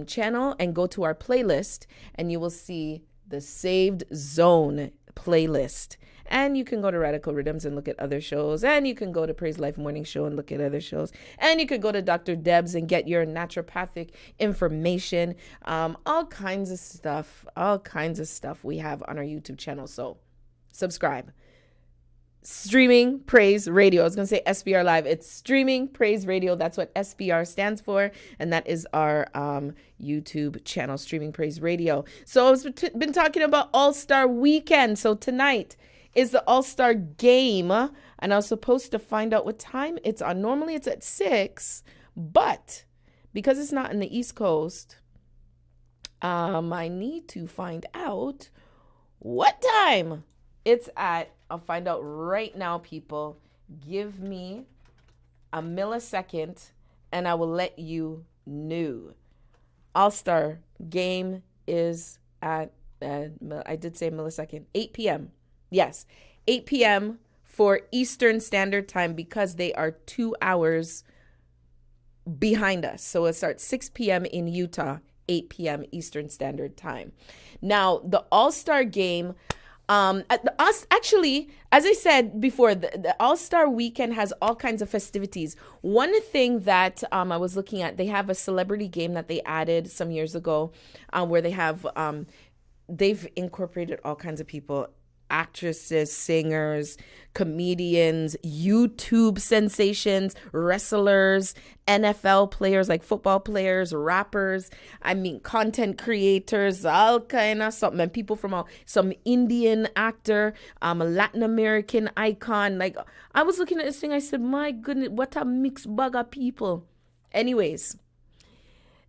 channel and go to our playlist, and you will see the Saved Zone playlist. And you can go to Radical Riddimz and look at other shows, and you can go to Praise Life Morning Show and look at other shows, and you could go to Dr. Debs and get your naturopathic information. All kinds of stuff we have on our YouTube channel. So subscribe. Streaming Praise Radio. I was going to say SPR Live. It's Streaming Praise Radio. That's what SPR stands for. And that is our YouTube channel, Streaming Praise Radio. So I've been talking about All-Star Weekend. So tonight is the All-Star Game. And I was supposed to find out what time it's on. Normally it's at 6. But because it's not in the East Coast, I need to find out what time it's at. I'll find out right now, people. Give me a millisecond and I will let you know. All-Star Game is at, I did say millisecond, 8 p.m. Yes, 8 p.m. for Eastern Standard Time, because they are 2 hours behind us. So it starts 6 p.m. in Utah, 8 p.m. Eastern Standard Time. Now, the All-Star Game... actually, as I said before, the All-Star Weekend has all kinds of festivities. One thing that I was looking at, they have a celebrity game that they added some years ago, where they have they've incorporated all kinds of people. Actresses, singers, comedians, YouTube sensations, wrestlers, NFL players like football players, rappers, content creators, all kind of something. And people from some Indian actor, a Latin American icon. Like, I was looking at this thing, I said, my goodness, what a mixed bag of people. Anyways,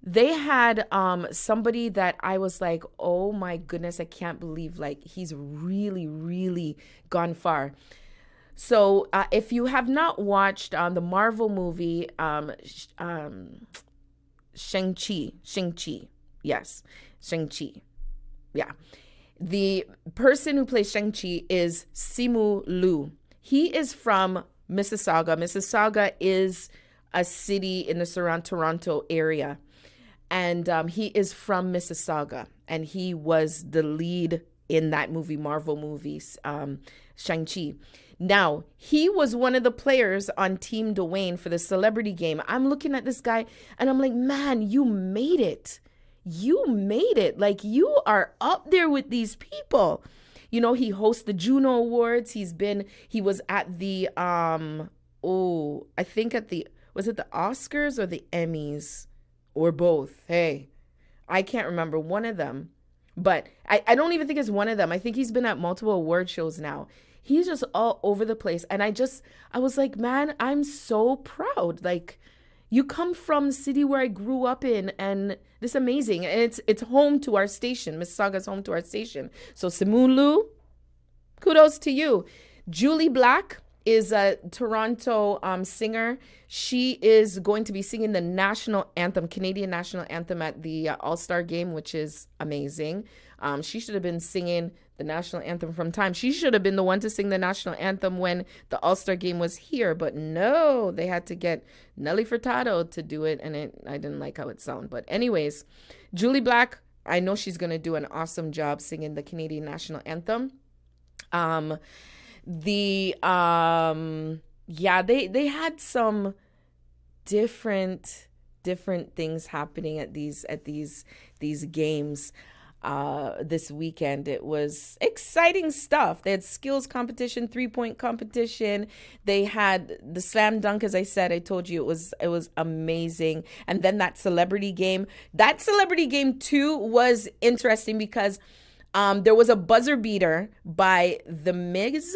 they had somebody that I was like, oh my goodness, I can't believe, like, he's really, really gone far. So if you have not watched the Marvel movie, Shang-Chi, yes, Shang-Chi, yeah. The person who plays Shang-Chi is Simu Liu. He is from Mississauga. Mississauga is a city in the surround Toronto area. And he is from Mississauga, and he was the lead in that movie, Marvel movies, Shang-Chi. Now, he was one of the players on Team Dwayne for the celebrity game. I'm looking at this guy, and I'm like, man, you made it. You made it. Like, you are up there with these people. He hosts the Juno Awards. He was at the, I think was it the Oscars or the Emmys? Or both. Hey, I can't remember one of them. But I don't even think it's one of them. I think he's been at multiple award shows now. He's just all over the place. And I was like, man, I'm so proud. Like, you come from the city where I grew up in, and this is amazing. And it's home to our station. Mississauga's home to our station. So Simu Liu, kudos to you. Julie Black is a Toronto singer. She is going to be singing the national anthem, Canadian national anthem, at the All-Star Game, which is amazing. She should have been singing the national anthem from time. She should have been the one to sing the national anthem when the All-Star game was here. But no, they had to get Nelly Furtado to do it. And I didn't like how it sounded. But anyways, Julie Black, I know she's going to do an awesome job singing the Canadian national anthem. They had some different things happening at these games this weekend. It was exciting stuff. They had skills competition, 3-point competition. They had the slam dunk, as I said. I told you it was amazing. And then that celebrity game. That celebrity game too was interesting because there was a buzzer beater by The Miz,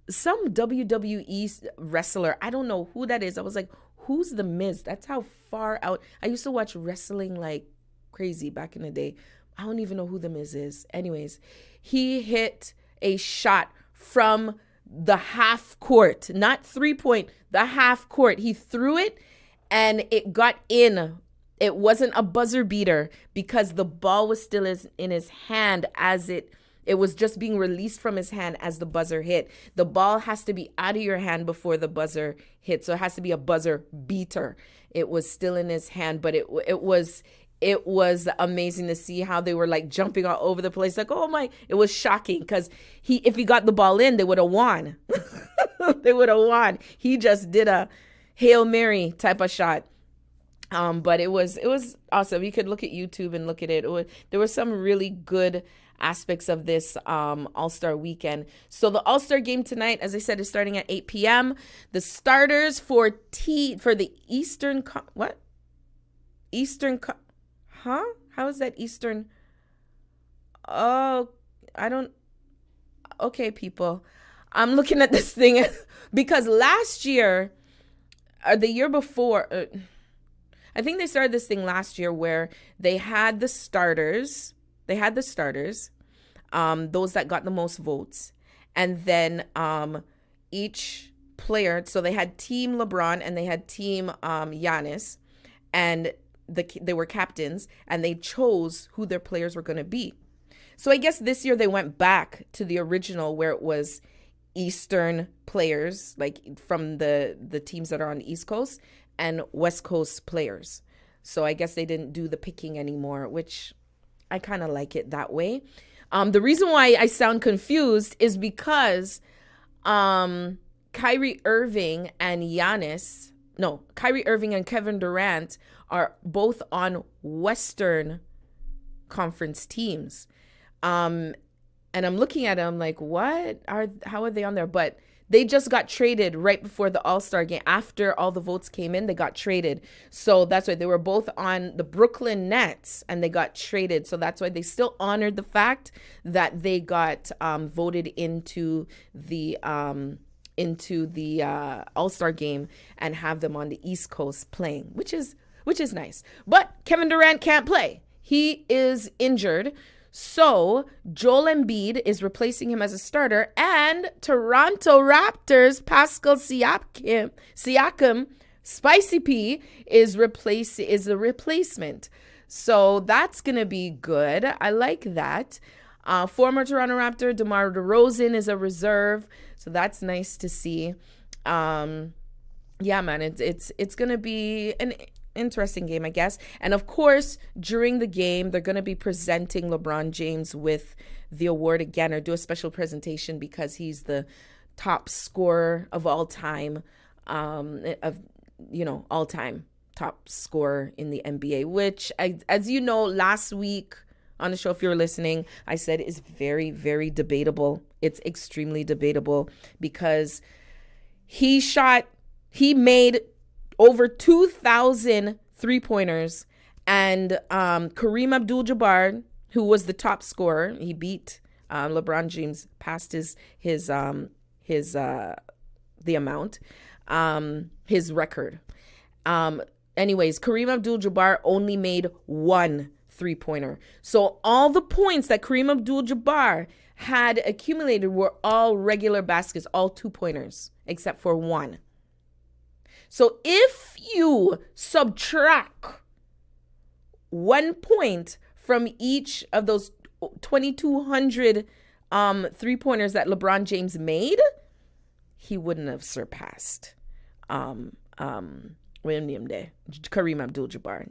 some WWE wrestler. I don't know who that is. I was like, who's The Miz? That's how far out. I used to watch wrestling like crazy back in the day. I don't even know who The Miz is. Anyways, he hit a shot from the half court, not 3-point, the half court. He threw it and it got in. It wasn't a buzzer beater because the ball was still in his hand as it was just being released from his hand as the buzzer hit. The ball has to be out of your hand before the buzzer hits. So it has to be a buzzer beater. It was still in his hand, but it was amazing to see how they were like jumping all over the place. Like, oh my, it was shocking because if he got the ball in, they would have won. They would have won. He just did a Hail Mary type of shot. But it was awesome. You could look at YouTube and look at it. There were some really good aspects of this All-Star weekend. So the All-Star game tonight, as I said, is starting at 8 p.m. The starters for the Eastern How is that Eastern? Oh, I don't. Okay, people. I'm looking at this thing because last year, or the year before, I think they started this thing last year where they had the starters. Those that got the most votes. And then each player, so they had Team LeBron and they had Team Giannis. And they were captains and they chose who their players were going to be. So I guess this year they went back to the original where it was Eastern players, like from the teams that are on the East Coast, and West Coast players. So I guess they didn't do the picking anymore, which I kind of like it that way. The reason why I sound confused is because Kyrie Irving and Kevin Durant are both on Western Conference teams. And I'm looking at them like, how are they on there? But they just got traded right before the All-Star game. After all the votes came in, they got traded. So that's why they were both on the Brooklyn Nets and they got traded. So that's why they still honored the fact that they got voted into the All-Star game and have them on the East Coast playing, which is nice. But Kevin Durant can't play. He is injured. So Joel Embiid is replacing him as a starter, and Toronto Raptors Pascal Siakam, Spicy P, is the replacement. So that's gonna be good. I like that. Former Toronto Raptor DeMar DeRozan is a reserve, so that's nice to see. Yeah, man, it's gonna be an interesting game, I guess. And of course, during the game, they're going to be presenting LeBron James with the award again, or do a special presentation because he's the top scorer of all time, all time top scorer in the NBA, which, as you know, last week on the show, if you're listening, I said is very, very debatable. It's extremely debatable because he made over 2,000 three-pointers, and Kareem Abdul-Jabbar, who was the top scorer, he beat LeBron James past the amount, his record. Anyways, Kareem Abdul-Jabbar only made one three-pointer. So all the points that Kareem Abdul-Jabbar had accumulated were all regular baskets, all 2-pointers, except for one. So if you subtract 1 point from each of those 2,200 3-pointers that LeBron James made, he wouldn't have surpassed Kareem Abdul-Jabbar.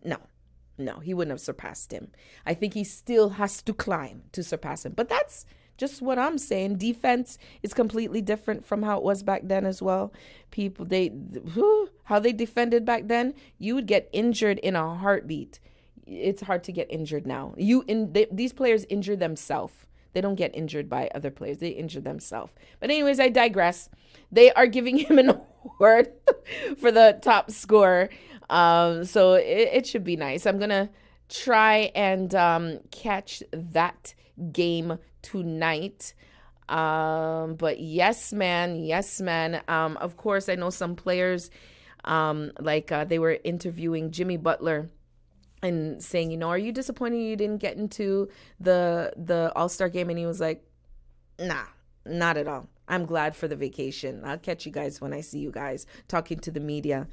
No, he wouldn't have surpassed him. I think he still has to climb to surpass him. But that's just what I'm saying. Defense is completely different from how it was back then as well. People, how they defended back then, you would get injured in a heartbeat. It's hard to get injured now. These players injure themselves. They don't get injured by other players. They injure themselves. But anyways, I digress. They are giving him an award for the top scorer. So it should be nice. I'm going to try and catch that game tonight. But yes, man. Of course, I know some players, they were interviewing Jimmy Butler and saying, are you disappointed you didn't get into the All-Star game? And he was like, nah, not at all. I'm glad for the vacation. I'll catch you guys when I see you guys, talking to the media.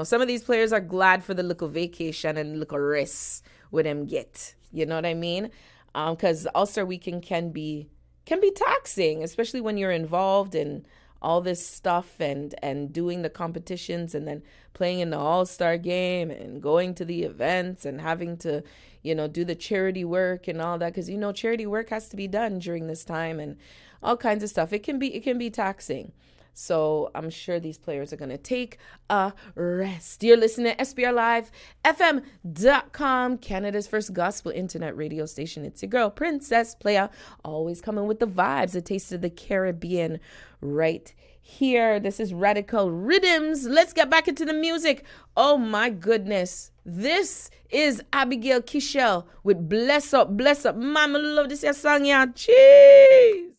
Some of these players are glad for the little vacation and little rest with them get. You know what I mean? Because All-Star weekend can be taxing, especially when you're involved in all this stuff and doing the competitions and then playing in the All-Star game and going to the events and having to, do the charity work and all that. Because, charity work has to be done during this time and all kinds of stuff. It can be taxing. So I'm sure these players are going to take a rest. You're listening to SPRLIVEFM.com, Canada's first gospel internet radio station. It's your girl, Princess Playa, always coming with the vibes, a taste of the Caribbean right here. This is Radical Riddimz. Let's get back into the music. Oh my goodness. This is Abigail Kishel with Bless Up, Bless Up. Mama, love this song, yeah. Cheese.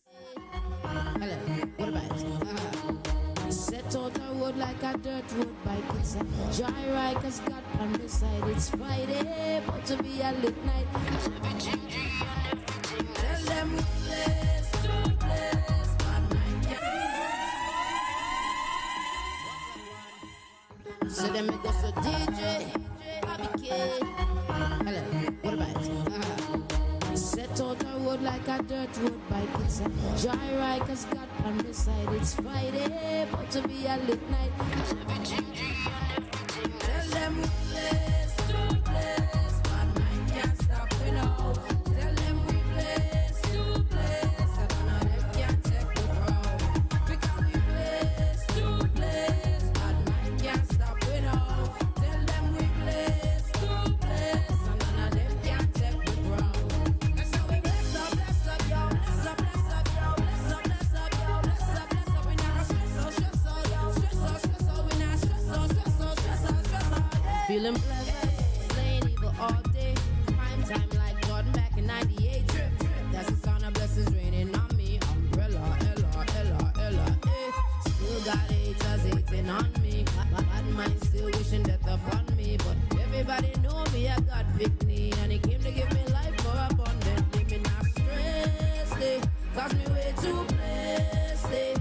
Hello, what about it? Set out the road like a dirt road bike. It's a dry ride, cause God on the side. It's Friday, but to be a lit night. Tell them we bless, to bless, but so then we go so DJ, Abigail. Hello, what about it? Set out the road like a dirt road bike. It's a dry ride, cause God on the side. It's Friday, but to be a lit night. Tell them we bless, to bless, but mine can't stop, we know. Tell them we bless, to bless, and none of them can take the crown. Because we bless, to bless, but mine can't stop, we know. Tell them we bless, to bless, and none of them can take the crown. Feeling blessed, slaying evil all day. Prime time like Jordan back in 98. Drip, drip, that's the sound of blessings raining on me. Umbrella, Ella, still got haters hating on me. Bad mind still wishing death upon me. But everybody know me, I got victory. And he came to give me life more abundantly. Me not stressed, cause me way too blessed.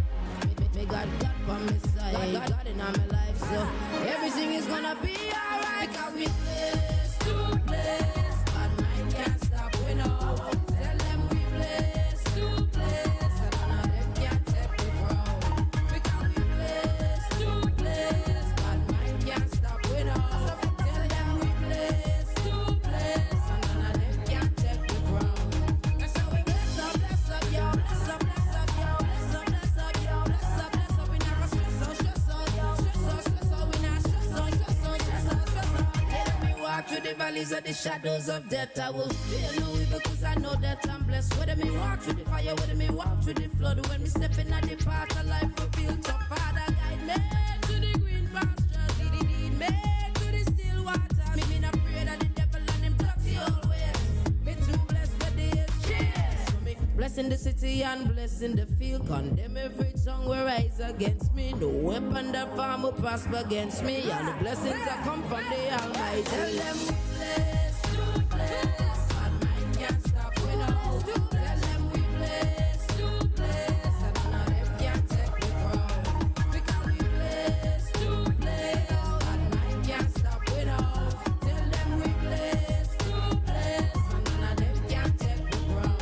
Me God for me side, God in my life. So everything is gonna be alright, cause we blessed to bless, but mine can't stop, we know. Tell them we blessed to bless, and none of them can take the crown. Because we blessed to bless, but mine can't stop, we know. Tell them we blessed to bless, and none of them can take the crown. And so we bless up, yo, bless up, yo, bless up, yo, bless up, yo, bless up, we never stress out, yo, stress out, we not stress out. Let me walk through the valleys of the shadows of death. I will fear no evil because I know that I'm blessed. Whether me walk through the fire, whether me walk through the flood, when me step in at the path of life, will feel tough. Father, guide me to the green pastures, lead me to the still water. Me not afraid of the devil and him dirty always. Me too blessed for this, cheers. So me blessing the city and blessing the field. Condemn every tongue will rise against me. No weapon that form will prosper against me. And the blessings that come from the Almighty. Tell them we bless, to bless, but mine can't stop, we know. Tell them we bless, to bless, and none of them can take the crown. Because we bless, to bless, but mine can't stop, we know. Tell them we bless, to bless, and none of them can take the crown.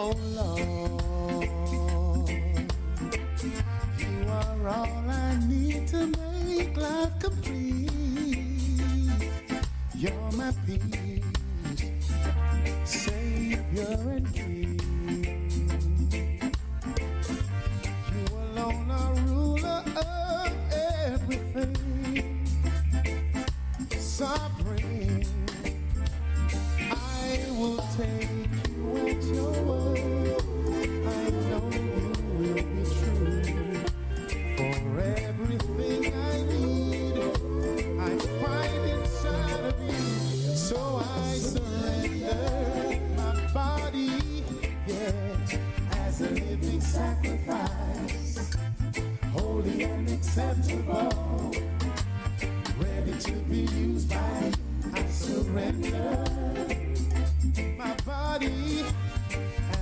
Oh Lord, you are all I need to make life complete. You're my peace, Savior and King. You alone are ruler of everything, sovereign. I will take you at your word. I know you will be true. For everything I need, I find inside of you. So I surrender my body, yes, as a living sacrifice, holy and acceptable, ready to be used by you. I surrender my body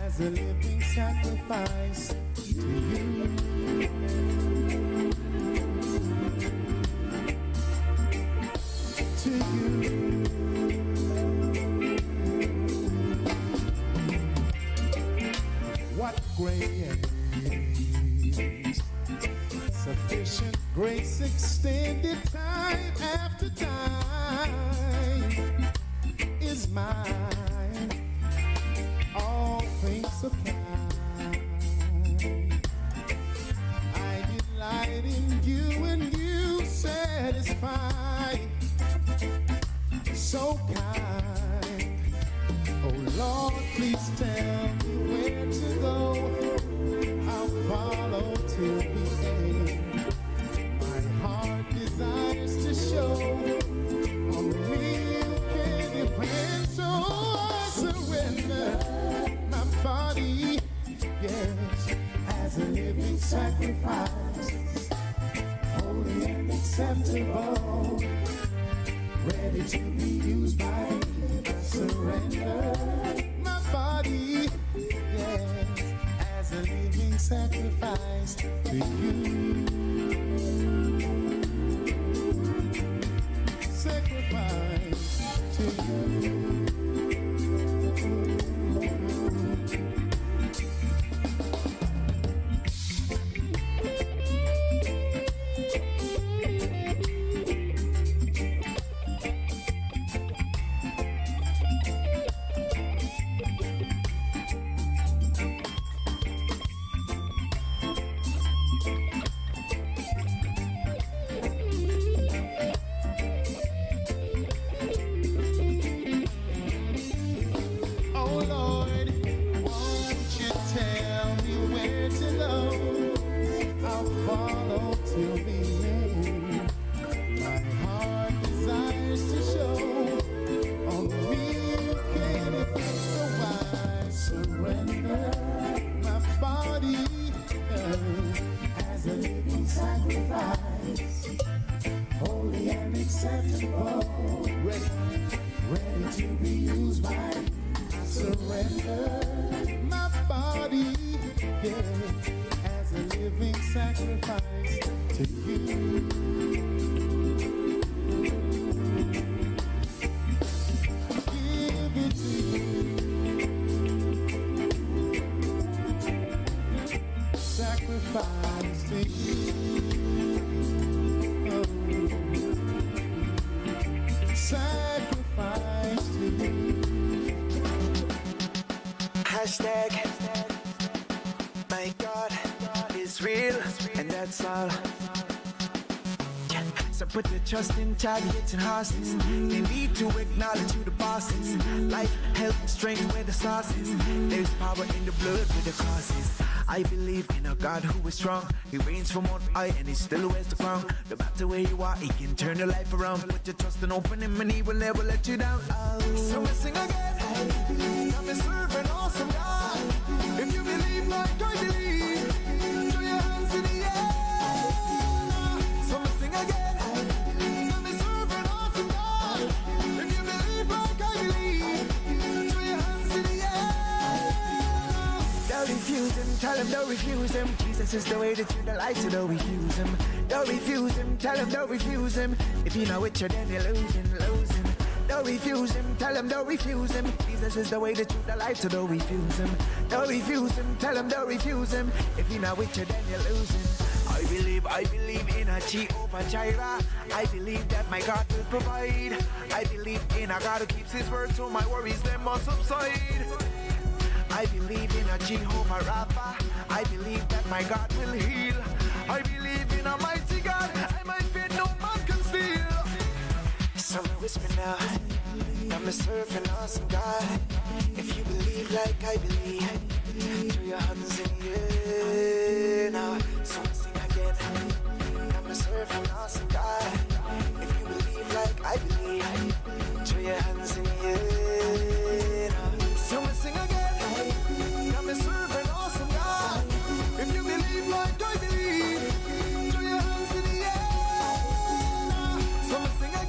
as a living sacrifice to you. To you. What grace, sufficient grace extended time after time is mine, all things supply. I delight in you and you satisfy. So kind, oh Lord, please tell me where to go. I'll follow till the end. My heart desires to show on me you can depend. So I surrender my body, yes, as a living sacrifice, holy and acceptable, ready to be used by you. I surrender my body, yes, as a living sacrifice to you. Sacrifice to you. Hashtag, my God is real, and that's all. So put your trust in chariots and horses. They need to acknowledge who the boss is. Life, health, strength, where the sauce is. There's power in the blood where the cross is. I believe in a God who is strong. He reigns from on high and he still wears the crown. No matter where you are, he can turn your life around. Put your trust and open him and he will never let you down. So we sing again. I'm a serve an awesome God. If you believe like I believe, throw your hands in the air. So we sing again. I'm a serve an awesome God. If you believe like I believe, throw your hands in the air. Don't refuse him, tell him don't refuse him. Jesus is the way, the truth, the light, so don't refuse him. Don't refuse him, tell him don't refuse him. If you know it, you're then you're losing. Don't refuse him, tell him don't refuse him. Jesus is the way, the truth, the life, so don't refuse him. Don't refuse him, tell him don't refuse him. If you're not with you, then you're losing. I believe in a Jehovah Jireh. I believe that my God will provide. I believe in a God who keeps his word, so my worries, they must subside. I believe in a Jehovah Rapha. I believe that my God will heal. I believe in a mighty God, and my faith no man can steal. Someone whisper now, I'm a serve an awesome God. If you believe like I believe, throw your hands in the air now. Someone sing again, I'm a serve an awesome God. If you believe like I believe, throw your hands in the air now. Someone sing again, I'm a serve an awesome God. If you believe like I believe, throw your hands in the air now. Someone sing again.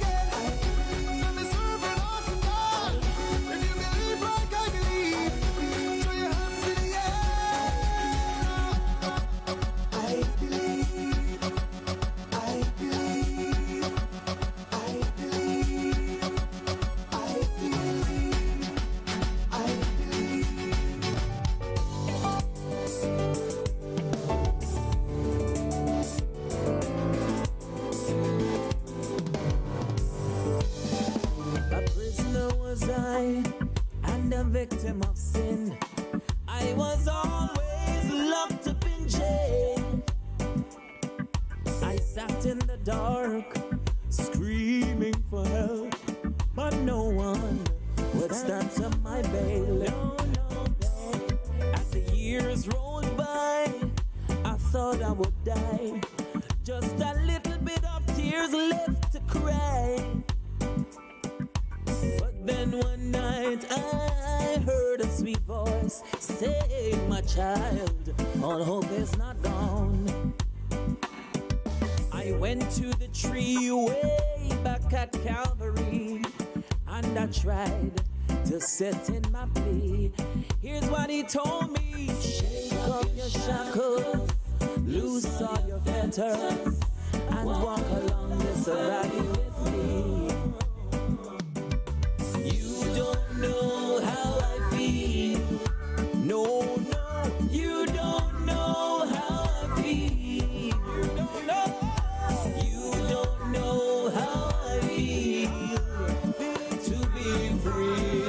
Victim of sin, I was always locked up in jail. I sat in the dark, screaming for help, but no one would stand to my bail. As the years rolled by, I thought I would die. Just a little bit of tears left to cry. But then one night I heard a sweet voice say, my child, all hope is not gone. I went to the tree way back at Calvary, and I tried to set in my plea. Here's what he told me: shake off your shackles, loose all your fetters, and walk along this valley with me. Don't know how I feel. No, no, you don't know how I feel. You don't know how I feel to be free.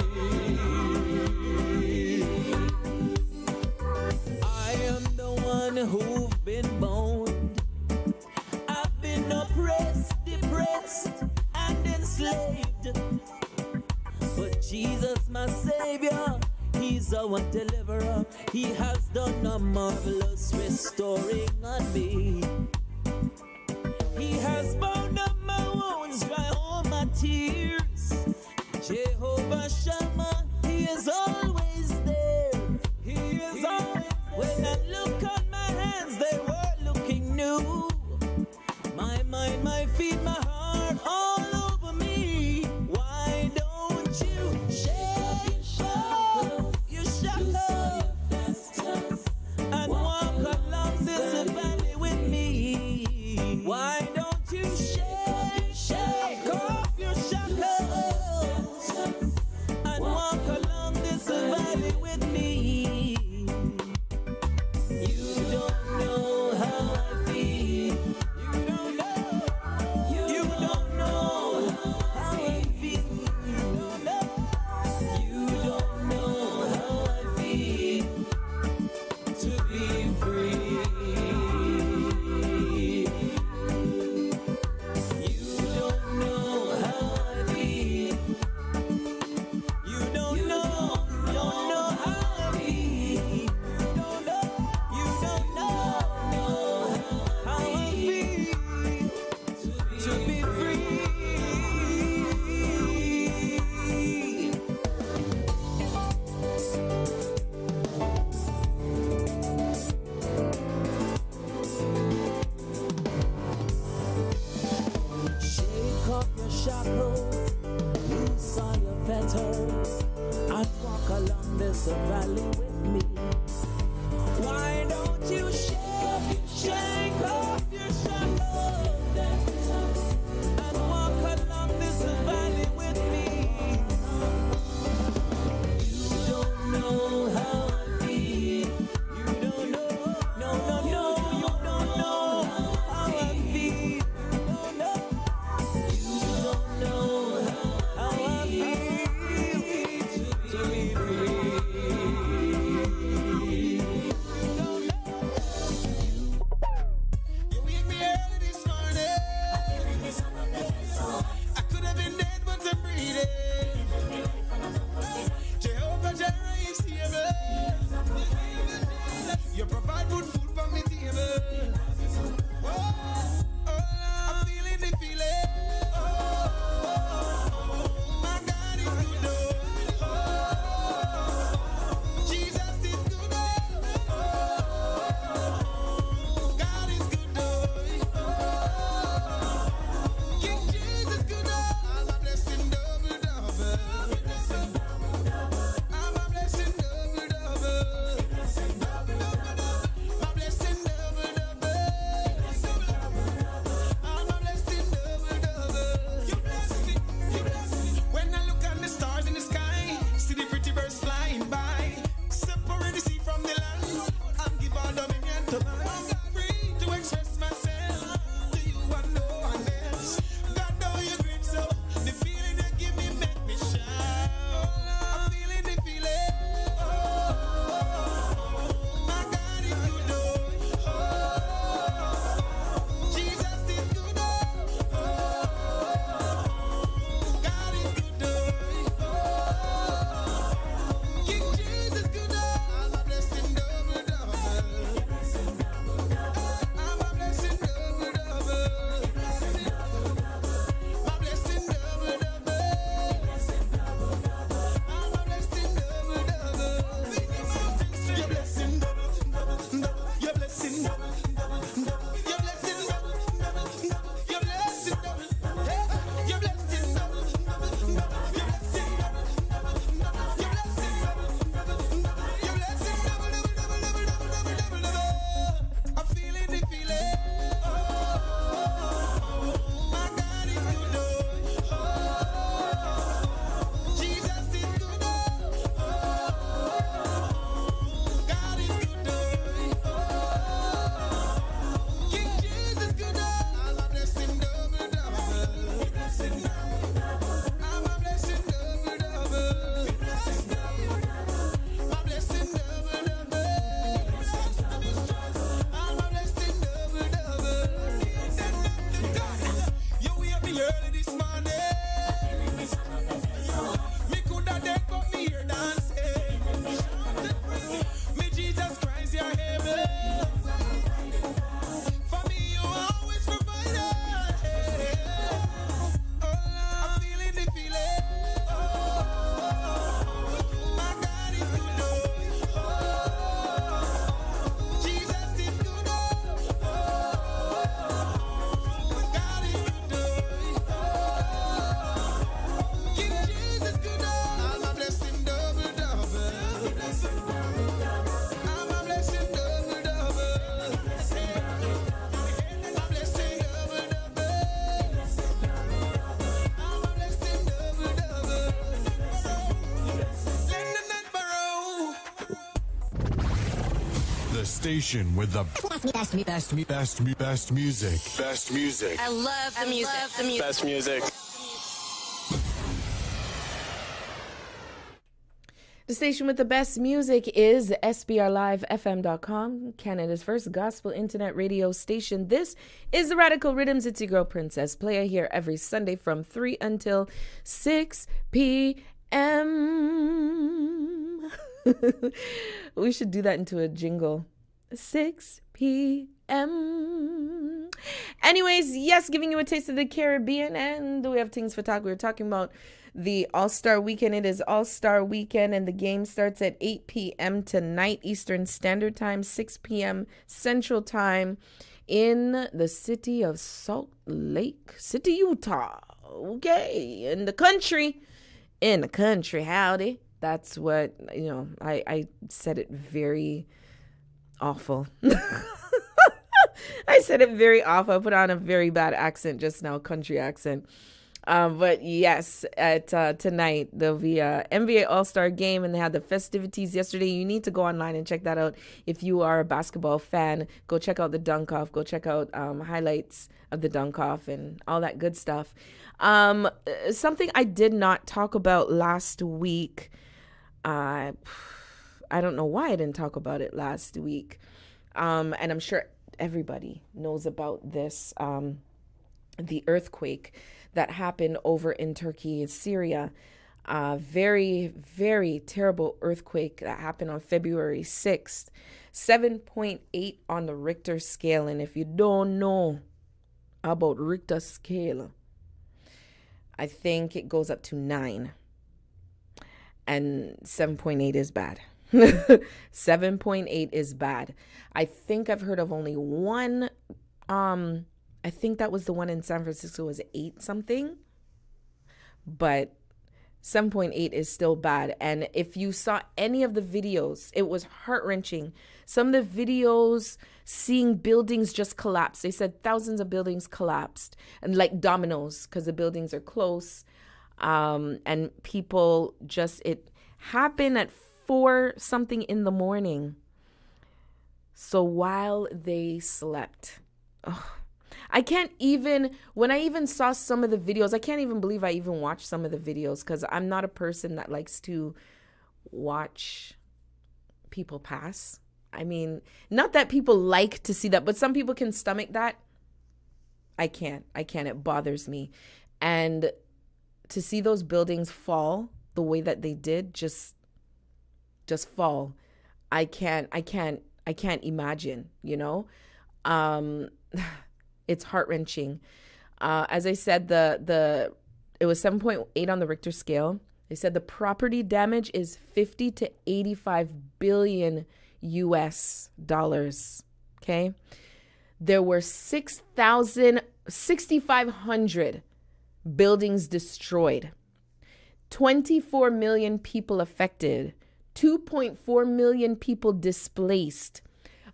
I am the one who've been boned. I've been oppressed, depressed, and enslaved. But Jesus, my Savior, He's our deliverer. He has done a marvelous restoring on me. He has bound up my wounds, dry all my tears. Jehovah Shammah, He is always there. He is always there. When I look at my hands, they were looking new. My mind, my feet, my heart, all over me. Why don't you shake off your shackles and walk along this valley with me? Why don't you shake off your shackles and walk along this valley with me? You don't know how I feel. You don't know. You don't know how I feel. You don't know how I feel to be free. You don't know how I feel. You don't know how I feel. You don't know how I feel to be free. Shake off your shackles, loose all your fetters, and walk along this valley with me. Why don't you shake off your shackles and walk along this valley with me? real early this morning. Me coulda dead, but me here dancing. Me Jesus Christ, you're heaven. For me, you always provided. I'm feeling the feeling. My God is good. Jesus is good. My God is good. King Jesus good. All my blessing double double. All my blessing double double. My blessing double double. All my blessing double double. Lend and not borrow. The station with the best music. Best music. I love the music. Best music. The station with the best music is SPRLIVEFM.com, Canada's first gospel internet radio station. This is the Radical Riddimz. It's your girl, Princess Playa, here every Sunday from 3 until 6 p.m. We should do that into a jingle. 6 p.m. Anyways, yes, giving you a taste of the Caribbean, and we have things for talk. We were talking about the All-Star Weekend. It is All-Star Weekend, and the game starts at 8 p.m. tonight, Eastern Standard Time, 6 p.m. Central Time, in the city of Salt Lake City, Utah. Okay, in the country, howdy. That's what, I said it very awful. I said it very awful. I put on a very bad accent just now, country accent. But yes, at tonight there'll be a NBA All-Star game, and they had the festivities yesterday. You need to go online and check that out. If you are a basketball fan, go check out the dunk-off. Go check out highlights of the dunk-off and all that good stuff. Something I did not talk about last week. I don't know why I didn't talk about it last week. And I'm sure everybody knows about this, the earthquake that happened over in Turkey and Syria. Very, very terrible earthquake that happened on February 6th. 7.8 on the Richter scale. And if you don't know about Richter scale, I think it goes up to 9. And 7.8 is bad. 7.8 is bad. I think I've heard of only one. I think that was the one in San Francisco, was 8 something. But 7.8 is still bad. And if you saw any of the videos, it was heart-wrenching. Some of the videos, seeing buildings just collapse. They said thousands of buildings collapsed, and like dominoes, because the buildings are close. And people just, it happened at 4 something in the morning. So while they slept, I can't even, when I even saw some of the videos, I can't even believe I even watched some of the videos, because I'm not a person that likes to watch people pass. I mean, not that people like to see that, but some people can stomach that. I can't. It bothers me. And to see those buildings fall the way that they did, just fall. I can't imagine, it's heart-wrenching. As I said, it was 7.8 on the Richter scale. They said the property damage is 50 to 85 billion US dollars. Okay. There were 6,500 buildings destroyed, 24 million people affected, 2.4 million people displaced,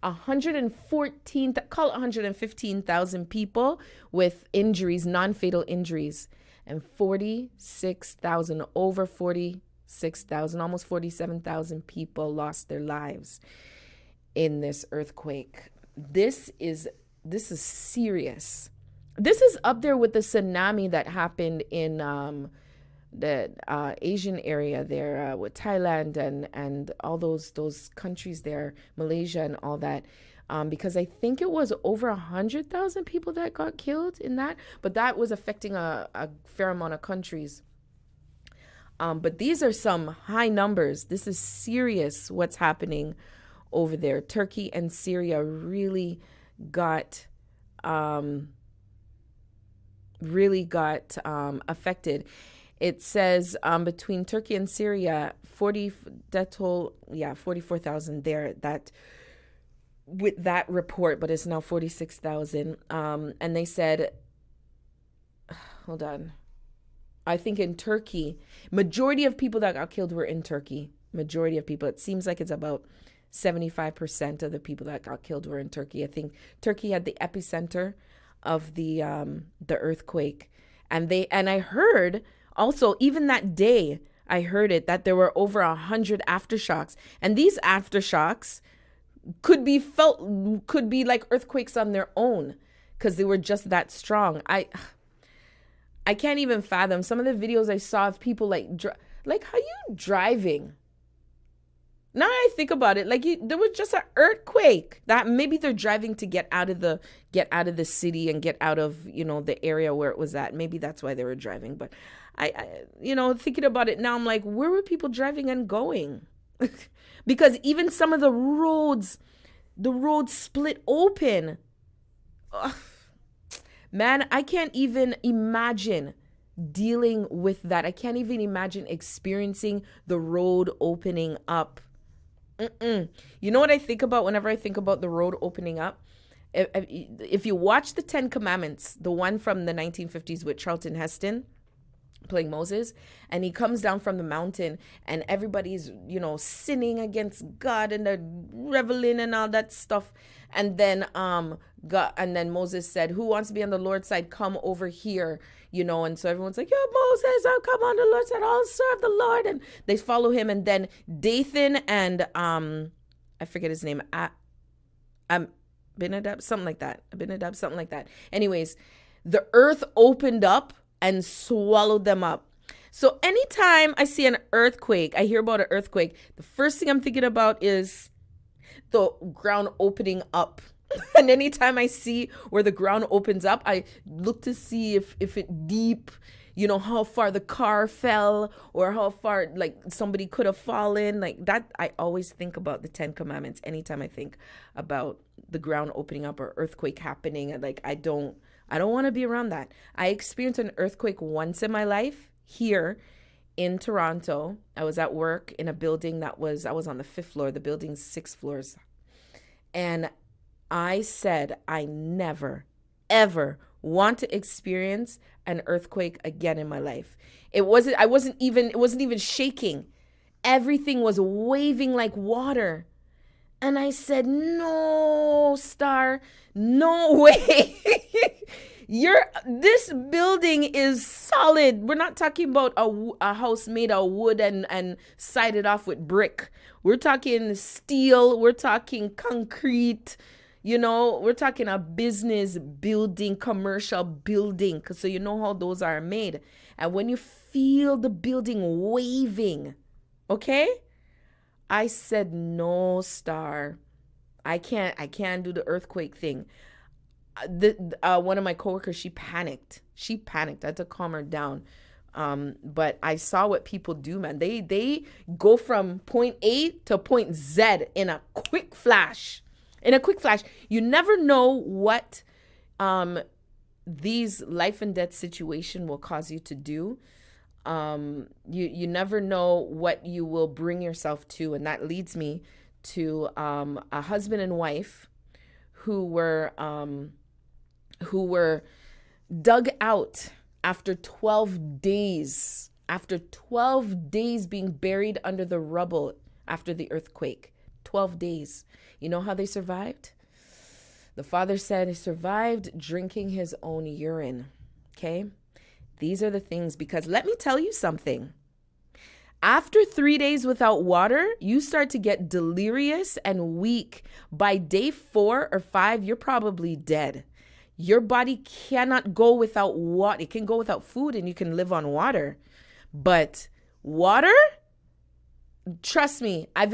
115,000 people with injuries, non-fatal injuries, and 46,000, over 46,000, almost 47,000 people lost their lives in this earthquake. This is serious. This is up there with the tsunami that happened in the Asian area there, with Thailand and all those countries there, Malaysia and all that. because I think it was over 100,000 people that got killed in that, but that was affecting a fair amount of countries. But these are some high numbers. This is serious what's happening over there. Turkey and Syria really got affected. It says between Turkey and Syria, 44,000 there. That with that report, but it's now 46,000. And they said, hold on. I think in Turkey, majority of people that got killed were in Turkey. Majority of people. It seems like it's about 75% of the people that got killed were in Turkey. I think Turkey had the epicenter of the earthquake, and I heard also even that day I heard it that there were over 100 aftershocks, and these aftershocks could be like earthquakes on their own because they were just that strong. I can't even fathom some of the videos I saw of people like how you driving. Now I think about it, like there was just an earthquake that maybe they're driving to get out of the city and get out of, the area where it was at. Maybe that's why they were driving. But I thinking about it now, I'm like, where were people driving and going? Because even some of the roads split open. Ugh. Man, I can't even imagine dealing with that. I can't even imagine experiencing the road opening up. You know what I think about whenever I think about the road opening up? If you watch the 10 Commandments, the one from the 1950s with Charlton Heston playing Moses, and he comes down from the mountain and everybody's, sinning against God and they're reveling and all that stuff. And then Moses said, who wants to be on the Lord's side? Come over here, and so everyone's like, yeah, Moses, I'll come on the Lord's side. I'll serve the Lord. And they follow him. And then Dathan and, I forget his name, Abinadab, something like that. Anyways, the earth opened up and swallowed them up. So anytime I see an earthquake, I hear about an earthquake, the first thing I'm thinking about is the ground opening up. And anytime I see where the ground opens up, I look to see if it deep, how far the car fell or how far like somebody could have fallen. Like that, I always think about the 10 Commandments anytime I think about the ground opening up or earthquake happening. Like I don't want to be around that. I experienced an earthquake once in my life here in Toronto. I was at work in a building I was on the 5th floor. The building's 6 floors. And I said, I never, ever want to experience an earthquake again in my life. It wasn't even shaking. Everything was waving like water. And I said, no, Star, no way. This building is solid. We're not talking about a house made of wood and sided off with brick. We're talking steel. We're talking concrete. We're talking a business building, commercial building. So you know how those are made. And when you feel the building waving, okay? I said, no, Star. I can't do the earthquake thing. One of my coworkers, she panicked. I had to calm her down. But I saw what people do, man. They go from point A to point Z in a quick flash. You never know what these life and death situation will cause you to do. You never know what you will bring yourself to. And that leads me to a husband and wife who were dug out after 12 days. After 12 days being buried under the rubble after the earthquake. 12 days. You know how they survived? The father said he survived drinking his own urine. Okay? These are the things, because let me tell you something. After 3 days without water, you start to get delirious and weak. By day 4 or 5, you're probably dead. Your body cannot go without water. It can go without food and you can live on water. But water, trust me, I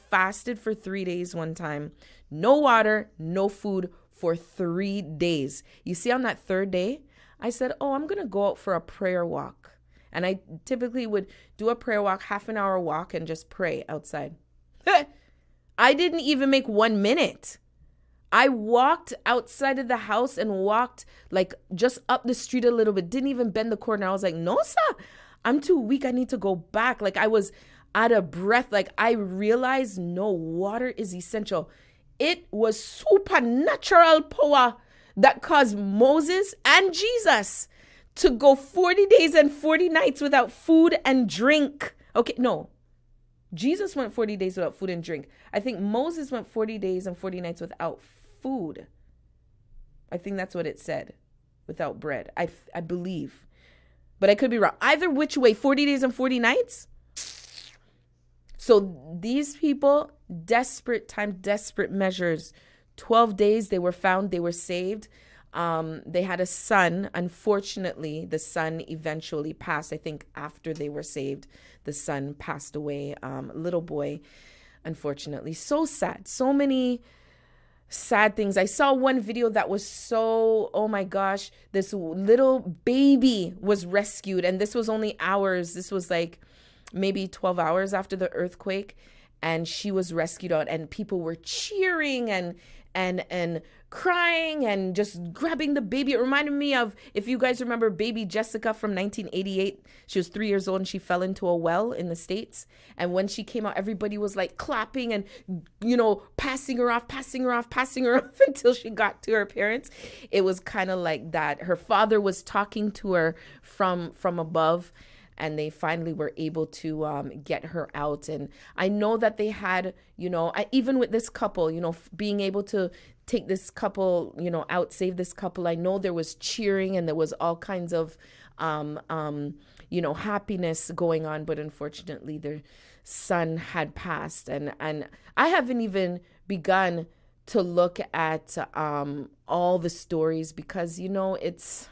fasted for 3 days one time no water, no food for 3 days. You see, on that third day, I said, oh, I'm going to go out for a prayer walk. And I typically would do a prayer walk, half an hour walk, and just pray outside. I didn't even make 1 minute. I walked outside of the house and walked like just up the street a little bit. Didn't even bend the corner. I was like, no, sir, I'm too weak. I need to go back. Like I was out of breath. Like I realized no, water is essential. It was supernatural power that caused Moses and Jesus to go 40 days and 40 nights without food and drink. Okay, no. Jesus went 40 days without food and drink. I think Moses went 40 days and 40 nights without food. I think that's what it said. Without bread. I believe. But I could be wrong. Either which way, 40 days and 40 nights. So these people, desperate time, desperate measures. 12 days they were found, they were saved. They had a son. Unfortunately, the son eventually passed. I think after they were saved, the son passed away. Little boy, unfortunately. So sad. So many sad things. I saw one video that was so, oh my gosh, this little baby was rescued. And this was only hours. This was like maybe 12 hours after the earthquake. And she was rescued out, and people were cheering and crying and just grabbing the baby. It reminded me of, if you guys remember, baby Jessica from 1988. She was 3 years old and she fell into a well in the States. And when she came out, everybody was like clapping and, you know, passing her off until she got to her parents. It was kind of like that. Her father was talking to her from above. And they finally were able to get her out. And I know that they had, you know, even with this couple, you know, being able to take this couple, you know, out, save this couple. I know there was cheering and there was all kinds of, you know, happiness going on. But unfortunately, their son had passed. And I haven't even begun to look at all the stories because, you know, it's...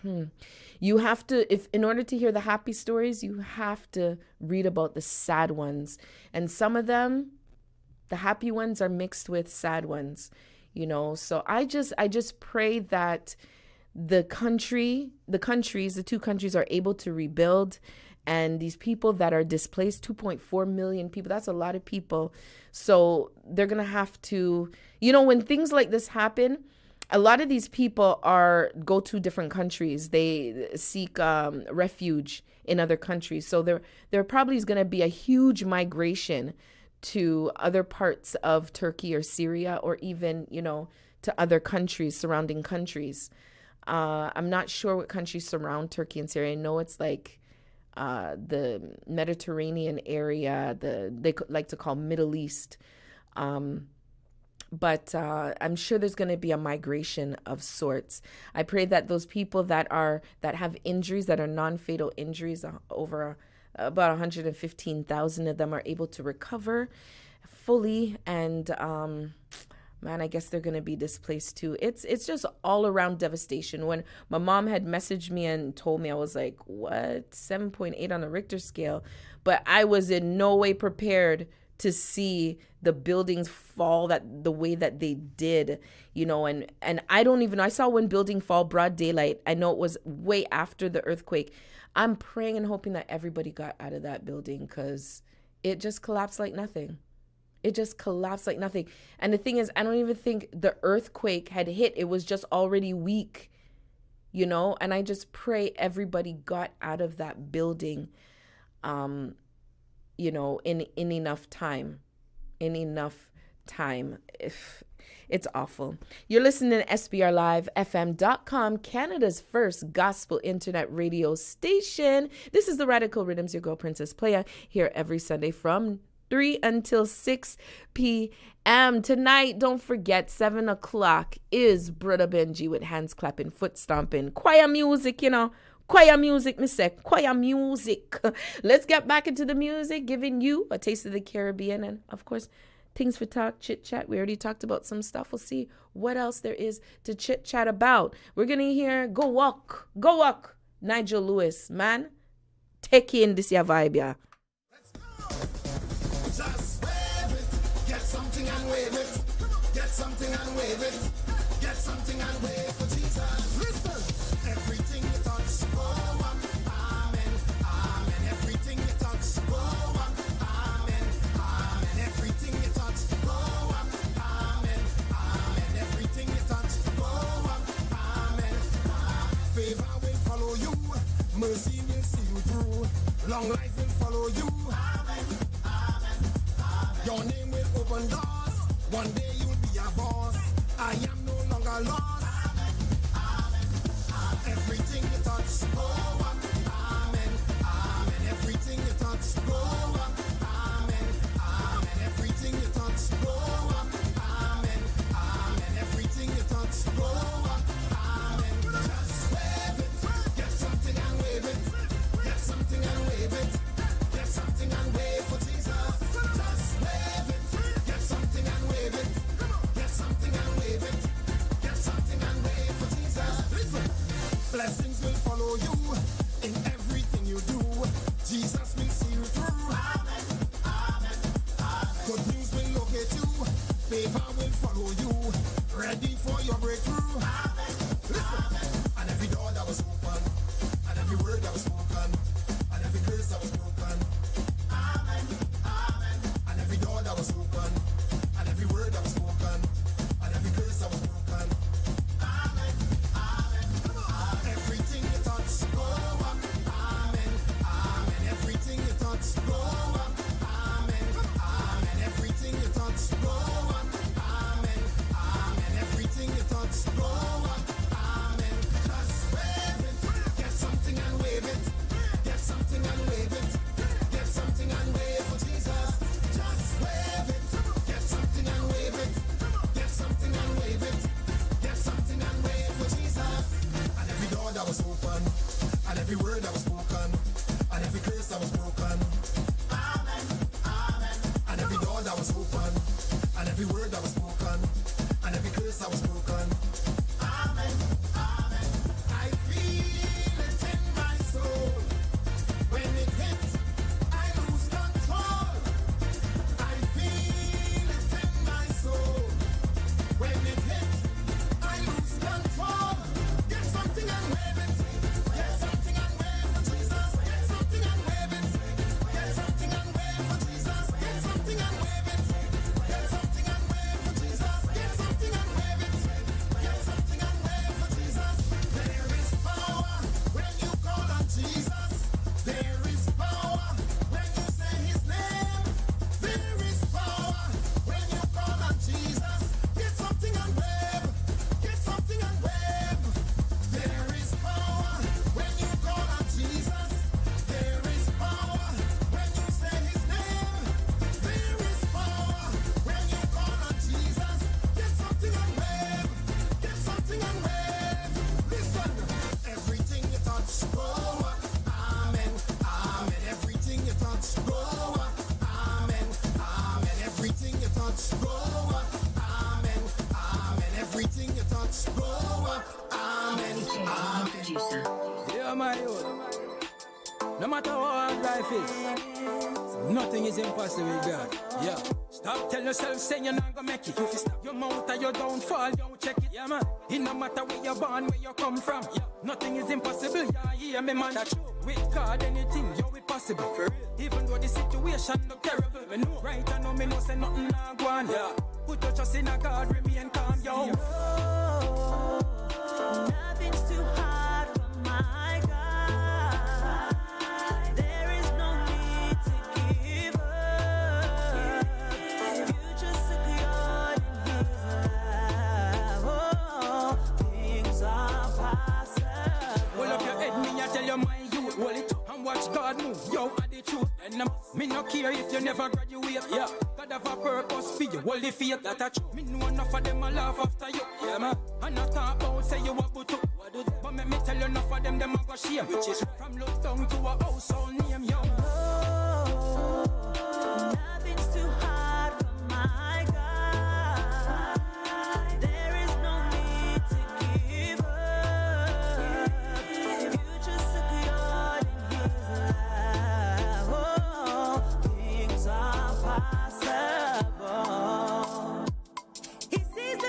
You have to, in order to hear the happy stories, you have to read about the sad ones. And some of them, the happy ones are mixed with sad ones, you know. So I just pray that the two countries are able to rebuild, and these people that are displaced, 2.4 million people, that's a lot of people. So they're going to have to, you know, when things like this happen, a lot of these people go to different countries. They seek refuge in other countries. So there probably is going to be a huge migration to other parts of Turkey or Syria, or even, you know, to other countries, surrounding countries. I'm not sure what countries surround Turkey and Syria. I know it's like the Mediterranean area, they like to call Middle East. But I'm sure there's going to be a migration of sorts. I pray that those people that have injuries that are non-fatal injuries, over about 115,000 of them are able to recover fully. And man, I guess they're going to be displaced too. It's just all around devastation. When my mom had messaged me and told me, I was like, what? 7.8 on the Richter scale. But I was in no way prepared to see the buildings fall the way that they did, you know, and I don't even know. I saw one building fall broad daylight. I know it was way after the earthquake. I'm praying and hoping that everybody got out of that building, because it just collapsed like nothing. It just collapsed like nothing. And the thing is, I don't even think the earthquake had hit. It was just already weak, you know, and I just pray everybody got out of that building, you know, in enough time. If it's awful. You're listening to SPRLIVEFM.com, Canada's first gospel internet radio station. This is the Radical Riddimz, your girl Princess Playa, here every Sunday from 3 until 6 p.m. Tonight, don't forget, 7 o'clock is Brother Benji with hands clapping, foot stomping, choir music, you know. Choir music, me say, choir music. Let's get back into the music, giving you a taste of the Caribbean and, of course, things for talk, chit-chat. We already talked about some stuff. We'll see what else there is to chit-chat about. We're going to hear Go Walk, Nigel Lewis. Man, take in this your vibe, yeah. Let's go. Just wave it. Get something and wave it. Get something and wave it. Get something and wave for Jesus. Listen, everything you touch, go up. Amen, amen. Everything you touch, go up. Amen, amen. Everything you touch, go up. Amen, amen. Everything you touch, go up. Amen, amen. Favor will follow you. Mercy will see you through. Long life will follow you. Amen, amen, amen. Your name will open doors. One day you'll be a boss. I am no longer lost. Amen, amen, amen. Everything you touch, go up. Amen, amen. Everything you touch, go up. Amen, amen. Everything you touch, go up. Amen, amen. Everything you touch, go up. Amen. Just wave it. Get something and wave it. Get something and wave it. Get something and wave for Jesus. Just wave it. Get something and wave it. Get something and wave it. Get something and wave for Jesus. Listen. Blessings will follow you in everything you do. Jesus will see you through. Amen. Amen. Amen. Good news will locate you. Favor will follow you. Ready for your breakthrough. Amen. Listen. Amen. And every door that was open, and every word that was spoken, and every curse that was broken. Amen. Amen. And every door that was open, and every word that was spoken, and every curse that was broken. Amen. Amen. Everything you touch, go up. Amen. Amen. Everything you touch, go up. Amen. Amen. Everything you touch, go up. Amen. Amen. Everything you touch, go up. Amen. Just wave it. Get something and wave it. Get something and wave it. Get something and wave for Jesus. Just wave it. Get something and wave it. Get something and wave it. Get something and wave for Jesus. And every door that was open, and every word that was spoken, and every curse that was broken. Amen. Amen. And every door that was open, and every word that was spoken, and every curse that was broken. Amen. Amen. I feel it in my soul. When it hits, I lose control. I feel it in my soul. When it hits, I lose control. Get something and wave it. Get something and wave for Jesus. Get something and wave it. Get something and wave for Jesus. Get something and wave it. Get something and wave for Jesus. Get something and wave it. Get something and wave for Jesus. There is power when you call on Jesus. There is power when you say his name. There is power when you call on Jesus. Get something and wave. Get something and wave. There is power when you call on Jesus. There is power when you say his name. There is power when you call on Jesus. Get something and wave. Get something and wave. Listen, everything you touch, go up. Amen. Amen. Everything you touch, go up. Amen. Amen. Everything you touch, go up. Amen. Amen. Everything you touch, go up. Amen. Amen. Yeah, my youth. No matter how hard life is, nothing is impossible with God. Yeah. Stop telling yourself saying you're not gonna make it. If you stop your mouth or you don't fall, don't check it. Yeah, man. It no matter where you're born, where you come from. Yeah. Nothing is impossible. Yeah, hear me, man. That's true. With God, anything, yo, it possible. For real. Even though the situation look terrible, me know. Right, I know me no say nothing not go on. Yeah. Put your trust in a God, remain calm, yo. Nothing's too hard for my God. There is no need to give up. Future secured in his love. Oh, things are possible. Hold up your head, me, I tell you my youth. Hold it up and watch God move. Yo, are the truth. And me no care if you never graduate. Yeah. God have a purpose for you. Hold the faith that I true. Me know enough of them a laugh after you. Yeah, man. And I talk about say you a good up. But me tell you enough of them a go shame. Which is from look down to a household name, yo. Nothing's too hard for my God. There is no need to give up. Future secured in his love. Oh, things are possible. He sees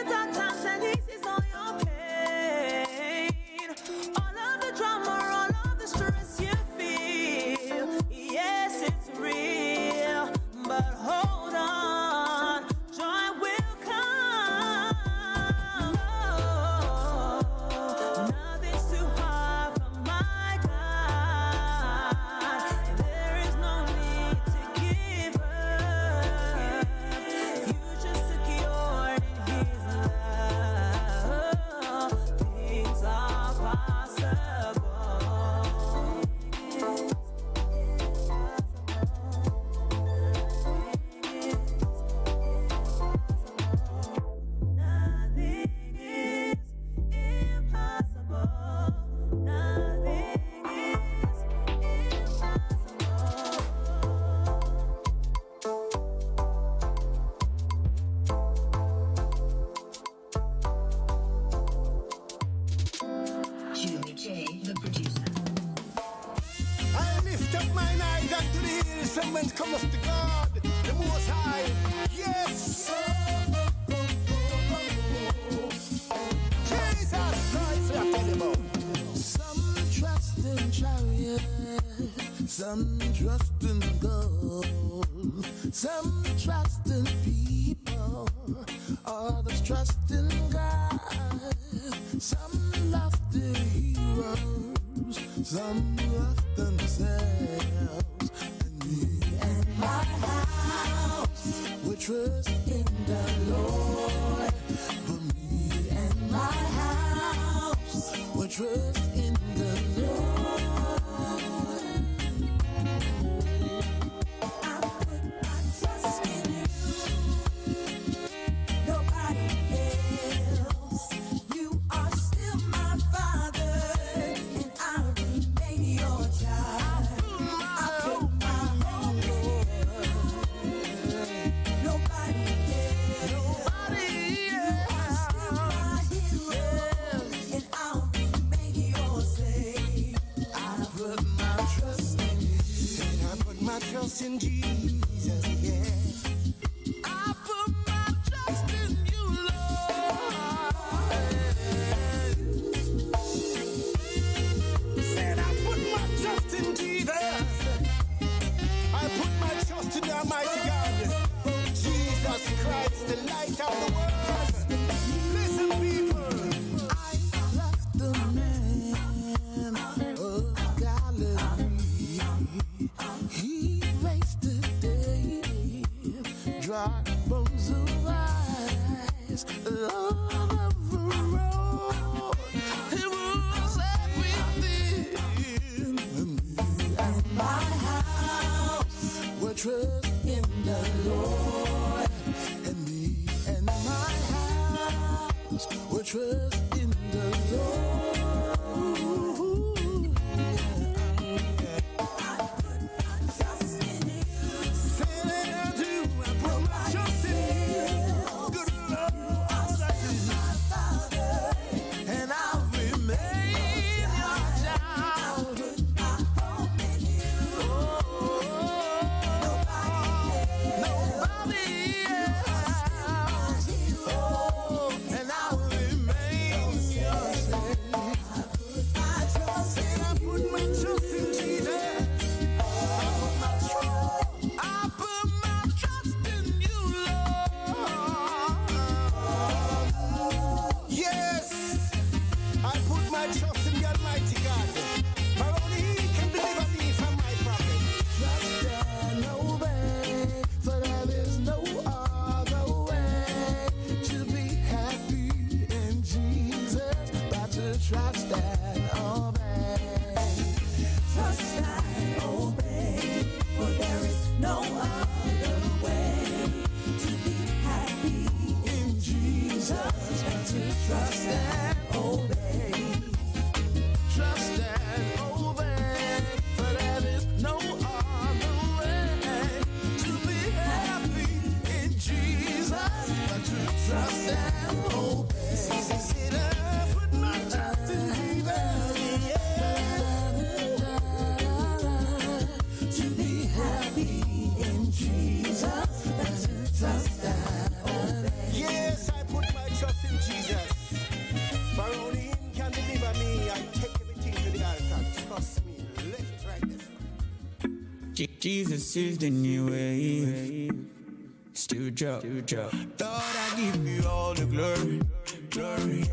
Cement comes to God, the Most High. Yes. Jesus Christ, I tell you about. Some trust in chariot, some trust in gold, some trust in people, others trust in God. Some love their heroes, some love themselves. And me and my house, we trust in the Lord. But me and my house, we trust in the Lord. I put my trust in you, nobody else. You are still my father, and I remain your child. I put my hope in nobody else. You are still my hero, and I'll remain your slave. I put my trust in you, and I put my trust in Jesus, yeah. I put my trust in you, Lord. Said I put my trust in Jesus. I put my trust in the Almighty God. Jesus Christ, the light of the world. Listen, people. I left the man of Galilee. He raised the dead, dry bones arise. Lord of the road, it was everything. Me and my house, we trust in the Lord. And me and my house, we trust in the Lord. I put my trust in you. Say that I do. I put my trust in you. Good Lord, I do. My Father, and I'll remain your child. I put my hope in you. Nobody else. And I'll remain your slave. I put my trust in you. I put my trust in Jesus. I put my trust in you, Lord. Yes, I put my trust in the Almighty God. For only He can deliver me from my problem. Trust and obey, for there is no other way to be happy in Jesus but to trust and obey. Trust and obey, for there is no other way to be happy in Jesus but to trust and obey. Trust and obey, for there is no other way to be happy in Jesus but to trust and obey. Said I put my trust in Jesus, to be happy in Jesus but to trust and obey. Yes, I put my trust in Jesus. For only Him can deliver me. I take everything to the altar. Trust me. Left, right, left. Jesus is the new wave. Still drop. Lord, I give you all the glory, glory,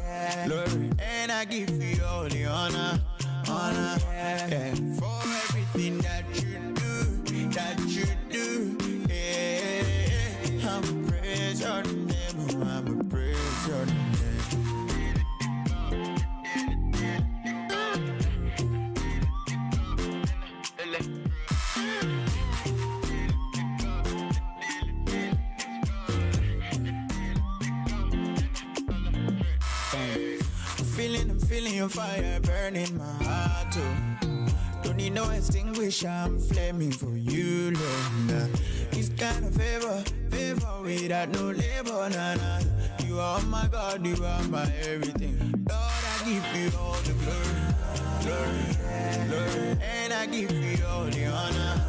and I give you all the honor, yeah. For everything that you do, yeah. I'm a praise your name, I'm a praise your name. I'm feeling your fire burning my heart, oh. Don't need no extinguisher, I'm flaming for you, Lord. This kind of favor without no labor, nah. You are my God, you are my everything. Lord, I give you all the glory, and I give you all the honor,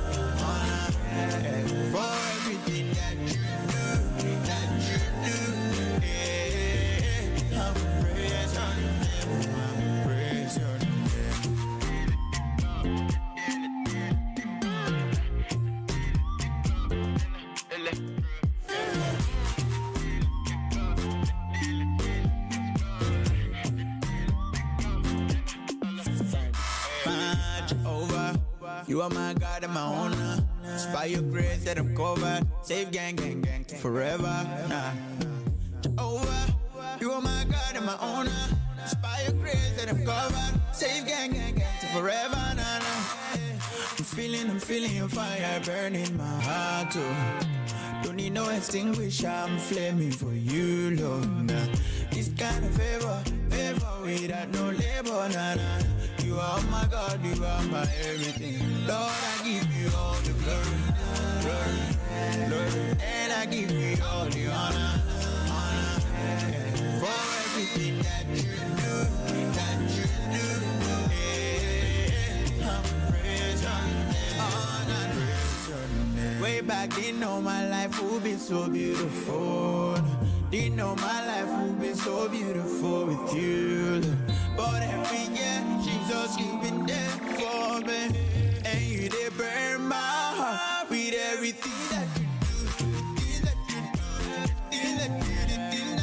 For everything that you do, yeah. I'm praise your name, I'm praise your name. Over. You are my God and my owner. It's by your grace that I'm covered. Save gang forever. Nah. Over. You are my God and my owner. It's by your grace that I'm covered. Save gang forever. Nah, nah. I'm feeling your fire burning my heart. Oh. Don't need no extinguisher. I'm flaming for you, Lord. Nah. This kind of favor without no labor. Nah, nah. You are my God, you are my everything. Lord, I give you all the glory, and I give you all the honor, for everything that you do, yeah. I'm praise your name, honor, praise your name. Way back, didn't know my life would be so beautiful. Didn't know my life would be so beautiful with you. But every year, Jesus, you've been there for me. And you did burn my heart with everything that you do. The thing that you do, the thing that you do,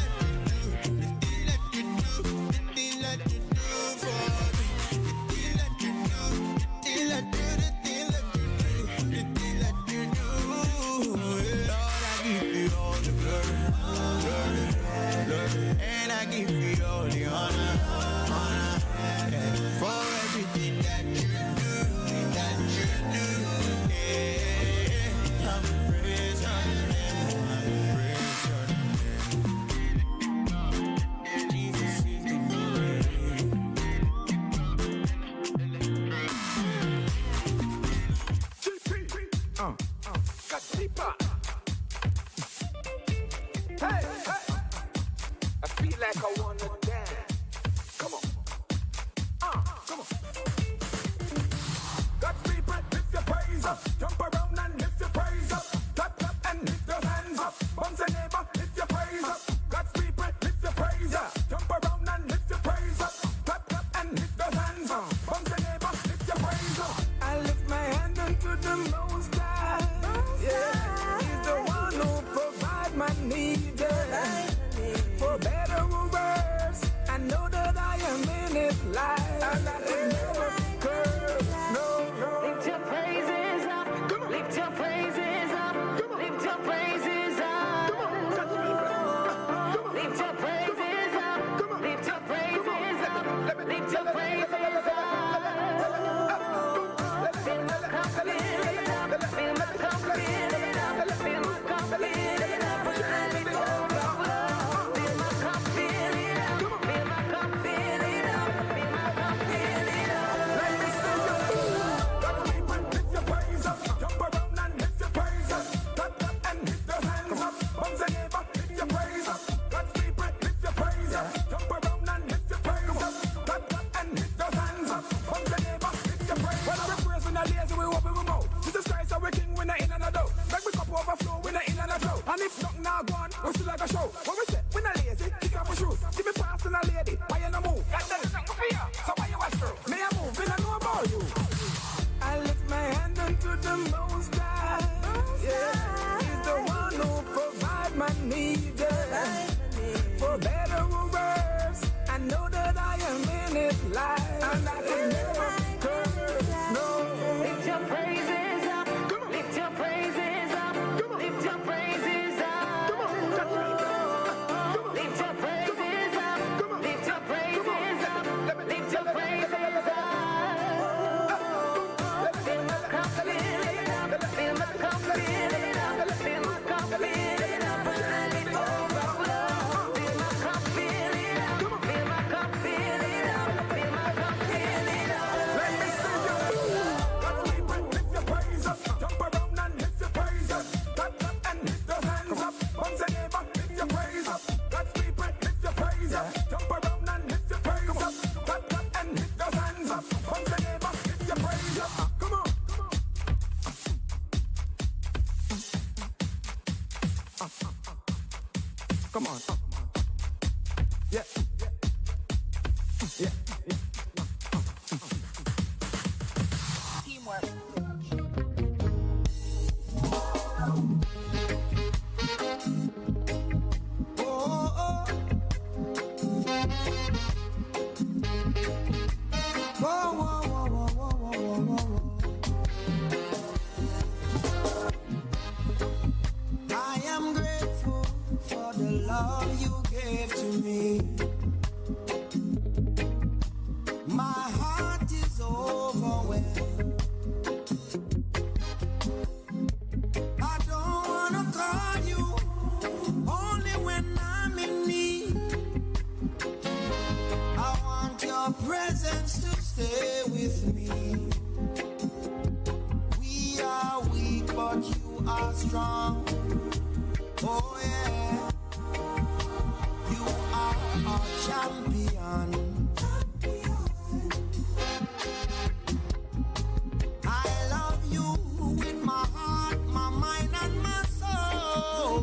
the thing that you do, the thing that you do for me. The thing that you do, the thing that you do, the thing that you do, the thing that you do. Lord, I give you all the glory, and I give you all the honor. For everything that you do, yeah. I'm praise your name, Jesus is the Hey, I feel like I wanna dance. Come on. Come on. God's people, lift your praise up. Jump around and lift your praise up. Clap and lift your hands up. Bounce your neighbor, lift your praise up. God's people, lift your praise up. Jump around and lift your praise up. Clap and lift your hands up. Bounce your neighbor, lift your praise up. I lift my hand unto the Most High. Yeah, He's the one who provides my need. For better or worse, I know that I am in His life, and I can never curse. No. Lift your praises up. Lift your praises up. Lift your praises up. Lift your praises up. Lift your praises up. Lift your praises up. Fill my cup, fill it up. Fill my cup, fill it up. Fill my cup, fill it up. Let it overflow. Fill my cup, fill it up. Fill my cup, fill it up. Fill my cup, fill it up. Let me see you. God's people, lift your praise up. Jump around and lift your praise up. Clap and lift your hands up. Bounce your neighbor, lift your praise up. God's people, lift your praise up. Jump around and lift your praise up. Clap and lift your hands up. Bounce your neighbor, lift your praise up. When we praise, we not lazy, we open we mouth. Jesus Christ, our King, we not in and out. Make we cup overflow, we not in and out. And if nothing now gone, we still like a show. When we say we not lazy, kick off our shoes. Give me pass to a lady, why you no move? God tell you nothing for you, so why you ask through? Me a move, we not know about you. I lift my hand unto the Most High. Yeah, He's the one who provides my need. For better or worse, I know that I am in His life, and I can never curse. No. Lift your praises up. Lift your praises up. Lift your praises up. Lift your praises up. Lift your praises up. Lift your praises up. Fill my cup, fill it up. Fill Come on. Yeah. Yeah. Teamwork. I am grateful for the love you gave to me. My heart is overwhelmed. I don't wanna call you only when I'm in need. I want your presence to stay with me. We are weak, but you are strong. Oh yeah, you are our champion. I love you with my heart, my mind, and my soul.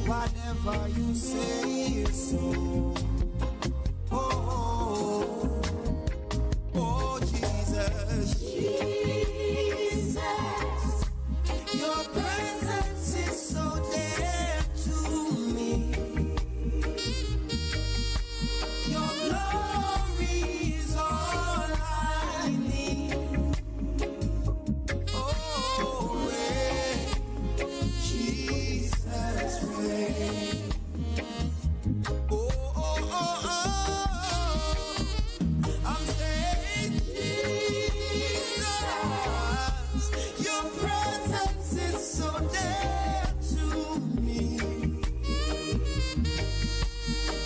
Whatever you say is so. Oh, oh, Jesus. Jesus, your presence is so dear to me. Your glory is all I need. Oh, rain, Jesus, rain. Oh, oh, oh, oh. I'm saying, Jesus, your presence is so dear to me.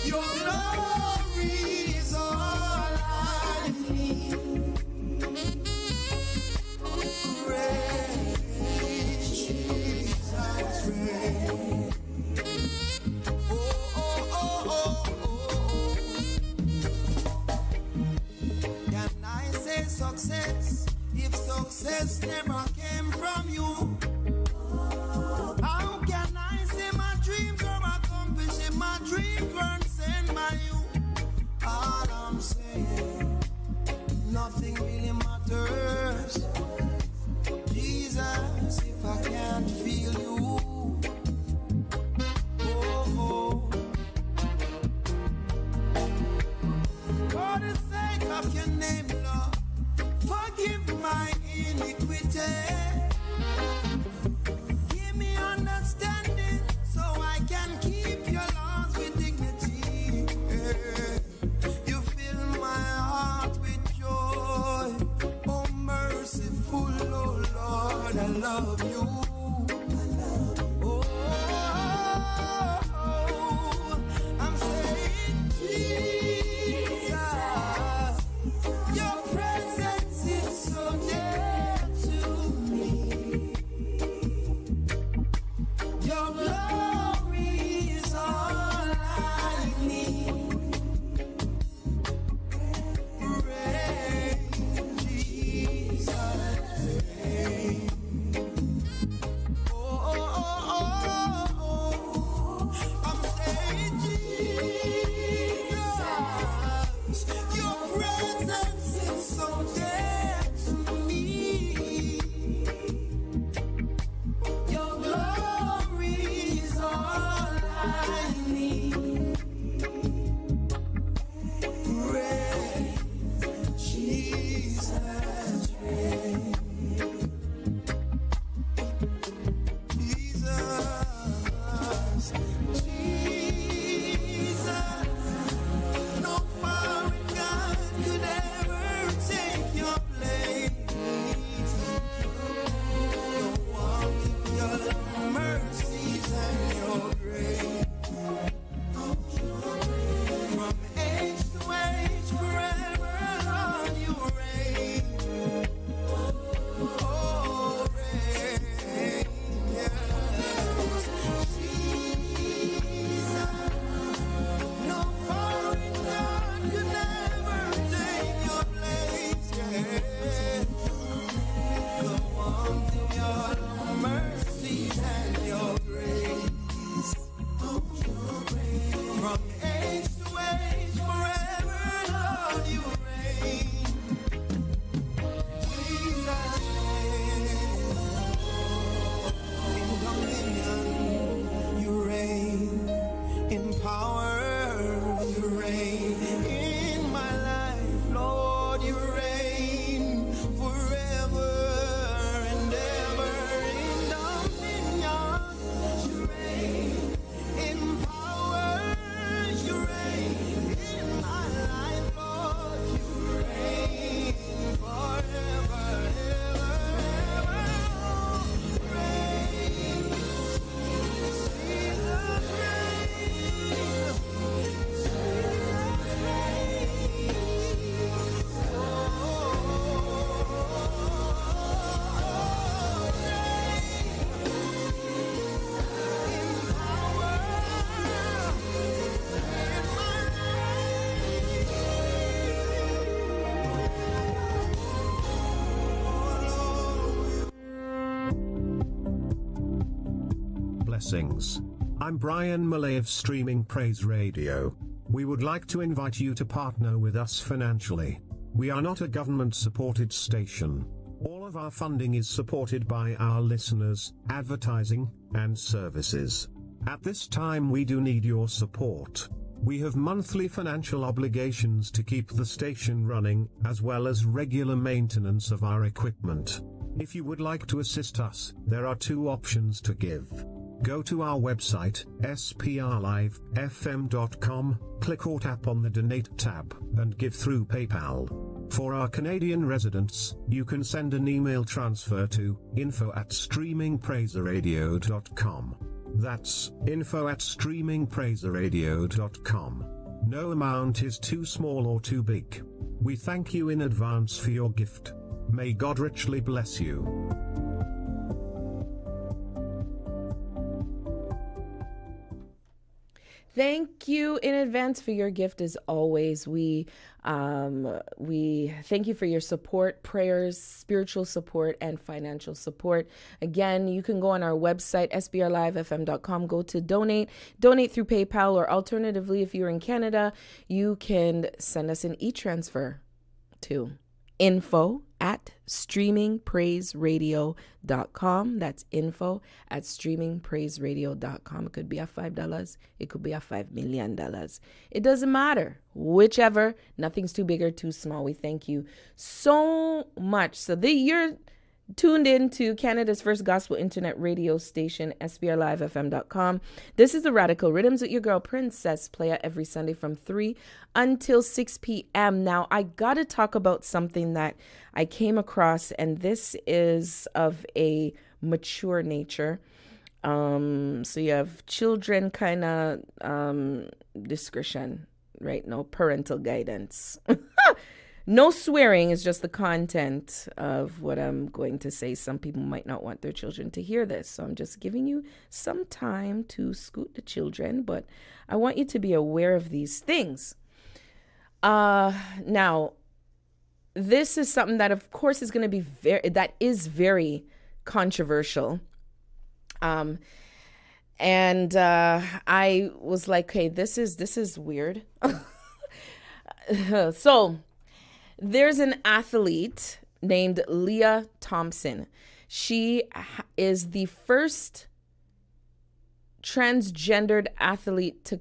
Your glory is all I need. Rain, Jesus, rain. Oh, oh, oh, oh, oh. Can I say success if success never came from you? How can I say my dreams were accomplished if my dreams weren't sent by you? All I'm saying, nothing really matters. Jesus, if I can't feel you. Oh, oh. For the sake of your name, Lord, forgive my iniquity. Give me understanding so I can keep your laws with dignity. You fill my heart with joy. Oh, merciful, oh Lord, I love you. Oh, I'm saying, Jesus, your presence is so dear to me. Your glory is all I need. Rain, Jesus, rain. blessings. I'm Brian Malay of Streaming Praise Radio. We would like to invite you to partner with us financially. We are not a government-supported station. All of our funding is supported by our listeners, advertising, and services. At this time we do need your support. We have monthly financial obligations to keep the station running, as well as regular maintenance of our equipment. If you would like to assist us, there are two options to give. Go to our website, SPRLIVEFM.com, click or tap on the Donate tab, and give through PayPal. For our Canadian residents, you can send an email transfer to info@streamingpraiseradio.com. That's info@streamingpraiseradio.com. No amount is too small or too big. We thank you in advance for your gift. May God richly bless you. Thank you in advance for your gift. As always, we thank you for your support, prayers, spiritual support, and financial support. Again, you can go on our website, SPRLIVEFM.com, go to donate through PayPal, or alternatively, if you're in Canada, you can send us an e-transfer to info@streamingpraiseradio.com. That's info@streamingpraiseradio.com. It could be at $5. It could be at $5 million. It doesn't matter. Whichever. Nothing's too big or too small. We thank you so much. So you're tuned in to Canada's first gospel internet radio station, SPRLIVEFM.com. This is the Radical Riddimz with your girl, Princess Playa, every Sunday from 3 until 6 p.m. Now, I got to talk about something that I came across, and this is of a mature nature. So you have children kind of discretion, right? No parental guidance. No swearing, is just the content of what I'm going to say. Some people might not want their children to hear this, so I'm just giving you some time to scoot the children, but I want you to be aware of these things. Now, this is something that, of course, is going to be very controversial. And I was like, hey, this is weird. So there's an athlete named Leah Thompson. She is the first transgendered athlete to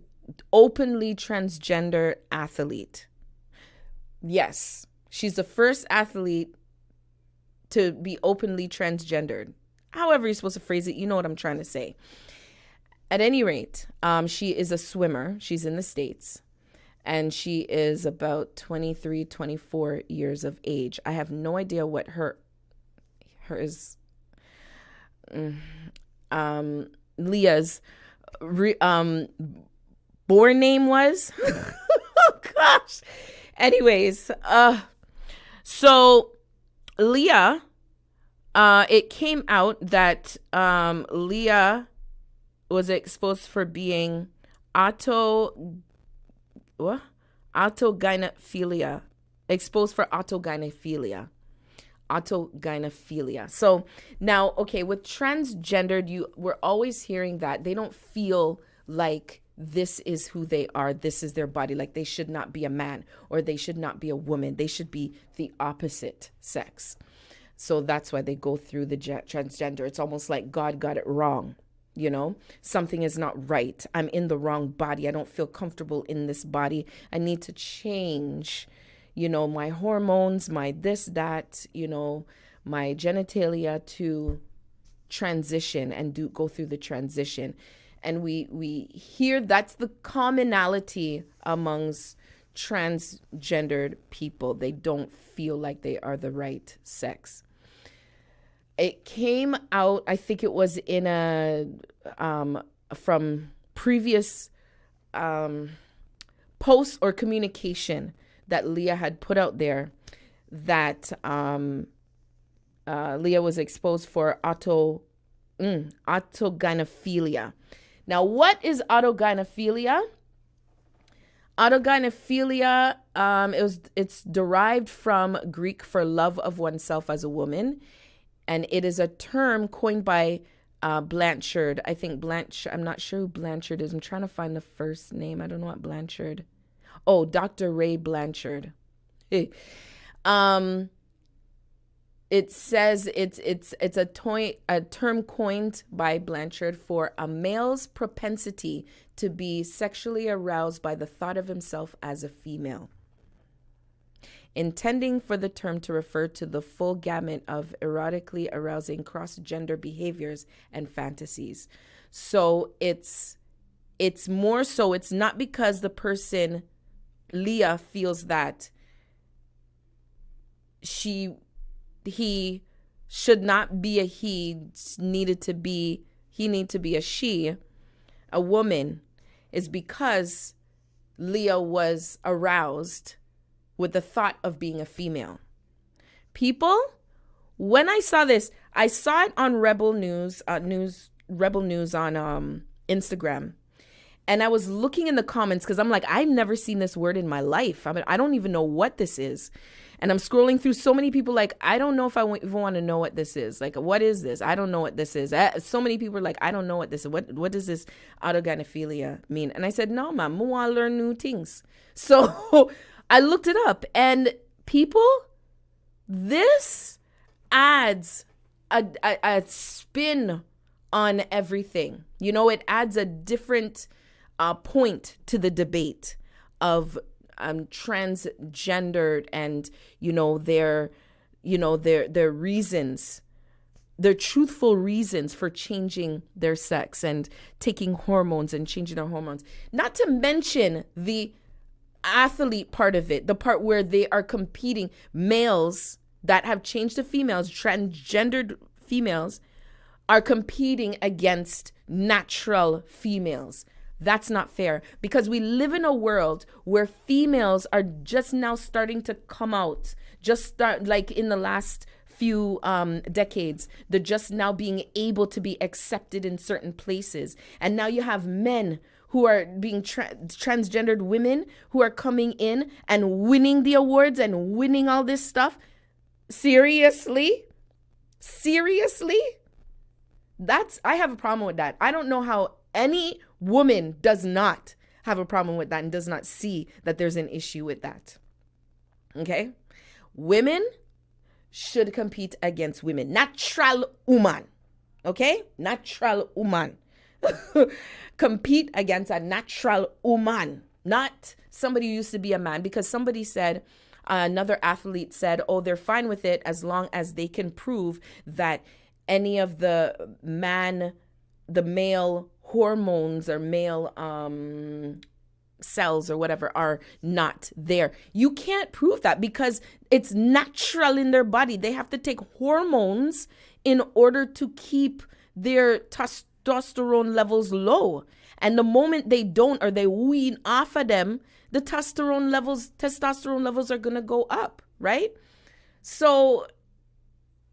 openly transgender athlete. Yes, she's the first athlete to be openly transgendered. However you're supposed to phrase it, you know what I'm trying to say. At any rate, she is a swimmer. She's in the States. And she is about 23, 24 years of age. I have no idea what her Leah's born name was. Oh gosh. Anyways, so Leah, it came out that Leah was exposed for being autogynephilia. Exposed for autogynephilia. So now, okay, with transgendered, we're always hearing that they don't feel like this is who they are, this is their body, like they should not be a man or they should not be a woman, they should be the opposite sex. So that's why they go through the transgender. It's almost like God got it wrong. You know, something is not right. I'm in the wrong body. I don't feel comfortable in this body. I need to change, my hormones, my this, that, my genitalia to transition and go through the transition. And we hear that's the commonality amongst transgendered people. They don't feel like they are the right sex. It came out, I think it was in from previous posts or communication that Leah had put out there, that Leah was exposed for autogynephilia. Now, what is autogynephilia? Autogynephilia, it's derived from Greek for love of oneself as a woman. And it is a term coined by Blanchard. I think Blanchard. I'm not sure who Blanchard is. I'm trying to find the first name. I don't know what Blanchard. Oh, Dr. Ray Blanchard. It says it's a term coined by Blanchard for a male's propensity to be sexually aroused by the thought of himself as a female, intending for the term to refer to the full gamut of erotically arousing cross-gender behaviors and fantasies. So it's more so, it's not because the person, Leah, feels that he should not be a he, need to be a she, a woman, is because Leah was aroused with the thought of being a female. People, when I saw this, I saw it on Rebel News on Instagram. And I was looking in the comments because I'm like, I've never seen this word in my life. I mean, I don't even know what this is. And I'm scrolling through so many people like, I don't know if I even want to know what this is. Like, what is this? I don't know what this is. So many people are like, I don't know what this is. What does this autogynephilia mean? And I said, no, man, I want to learn new things. So I looked it up. And people, this adds a spin on everything. You know, it adds a different point to the debate of transgendered and, their reasons, their truthful reasons for changing their sex and taking hormones and changing their hormones. Not to mention the athlete part of it, the part where they are competing. Males that have changed to females, transgendered females, are competing against natural females. That's not fair, because we live in a world where females are just now starting to come out, like in the last few decades. They're just now being able to be accepted in certain places. And now you have men who are being transgendered women who are coming in and winning the awards and winning all this stuff. Seriously? I have a problem with that. I don't know how any woman does not have a problem with that and does not see that there's an issue with that. Okay? Women should compete against women. Natural woman. Okay? Natural woman. Compete against a natural woman. Not somebody who used to be a man, because somebody said, another athlete said, oh, they're fine with it as long as they can prove that any of the male hormones or male cells or whatever are not there. You can't prove that because it's natural in their body. They have to take hormones in order to keep their testosterone levels low. And the moment they don't, or they wean off of them, the testosterone levels are going to go up, right? So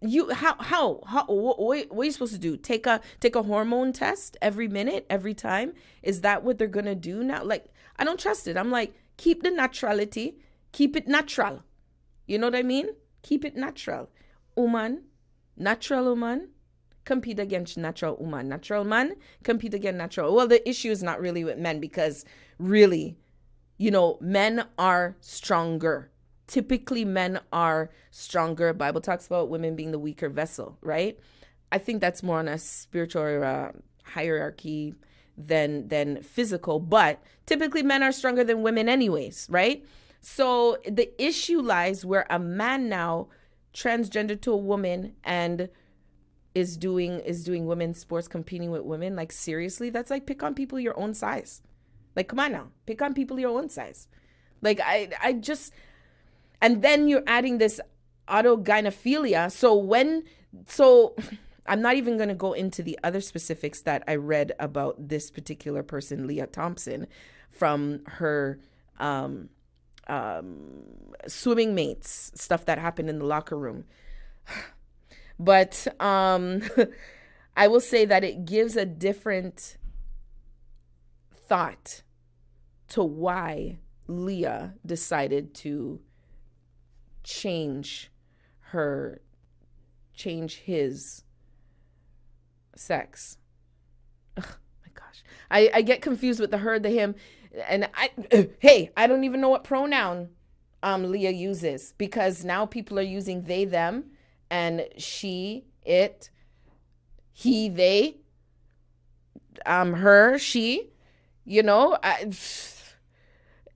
what are you supposed to do? Take a hormone test every minute, every time? Is that what they're gonna do now? Like, I don't trust it. I'm like, keep the naturality, keep it natural. You know what I mean? Keep it natural. Natural woman, compete against natural woman. Natural man, compete against natural. Well, the issue is not really with men, because really, men are stronger. Typically, men are stronger. Bible talks about women being the weaker vessel, right? I think that's more on a spiritual hierarchy than physical, but typically men are stronger than women anyways, right? So the issue lies where a man now transgender to a woman and is doing women's sports, competing with women. Like, seriously, that's like, pick on people your own size. Like, come on now, pick on people your own size. Like, I just. And then you're adding this autogynephilia. So I'm not even going to go into the other specifics that I read about this particular person, Leah Thompson, from her swimming mates, stuff that happened in the locker room. But I will say that it gives a different thought to why Leah decided to change his sex. Ugh, my gosh. I get confused with the her, the him, and hey, I don't even know what pronoun Leah uses, because now people are using they, them, and she, it, he, they, her, she,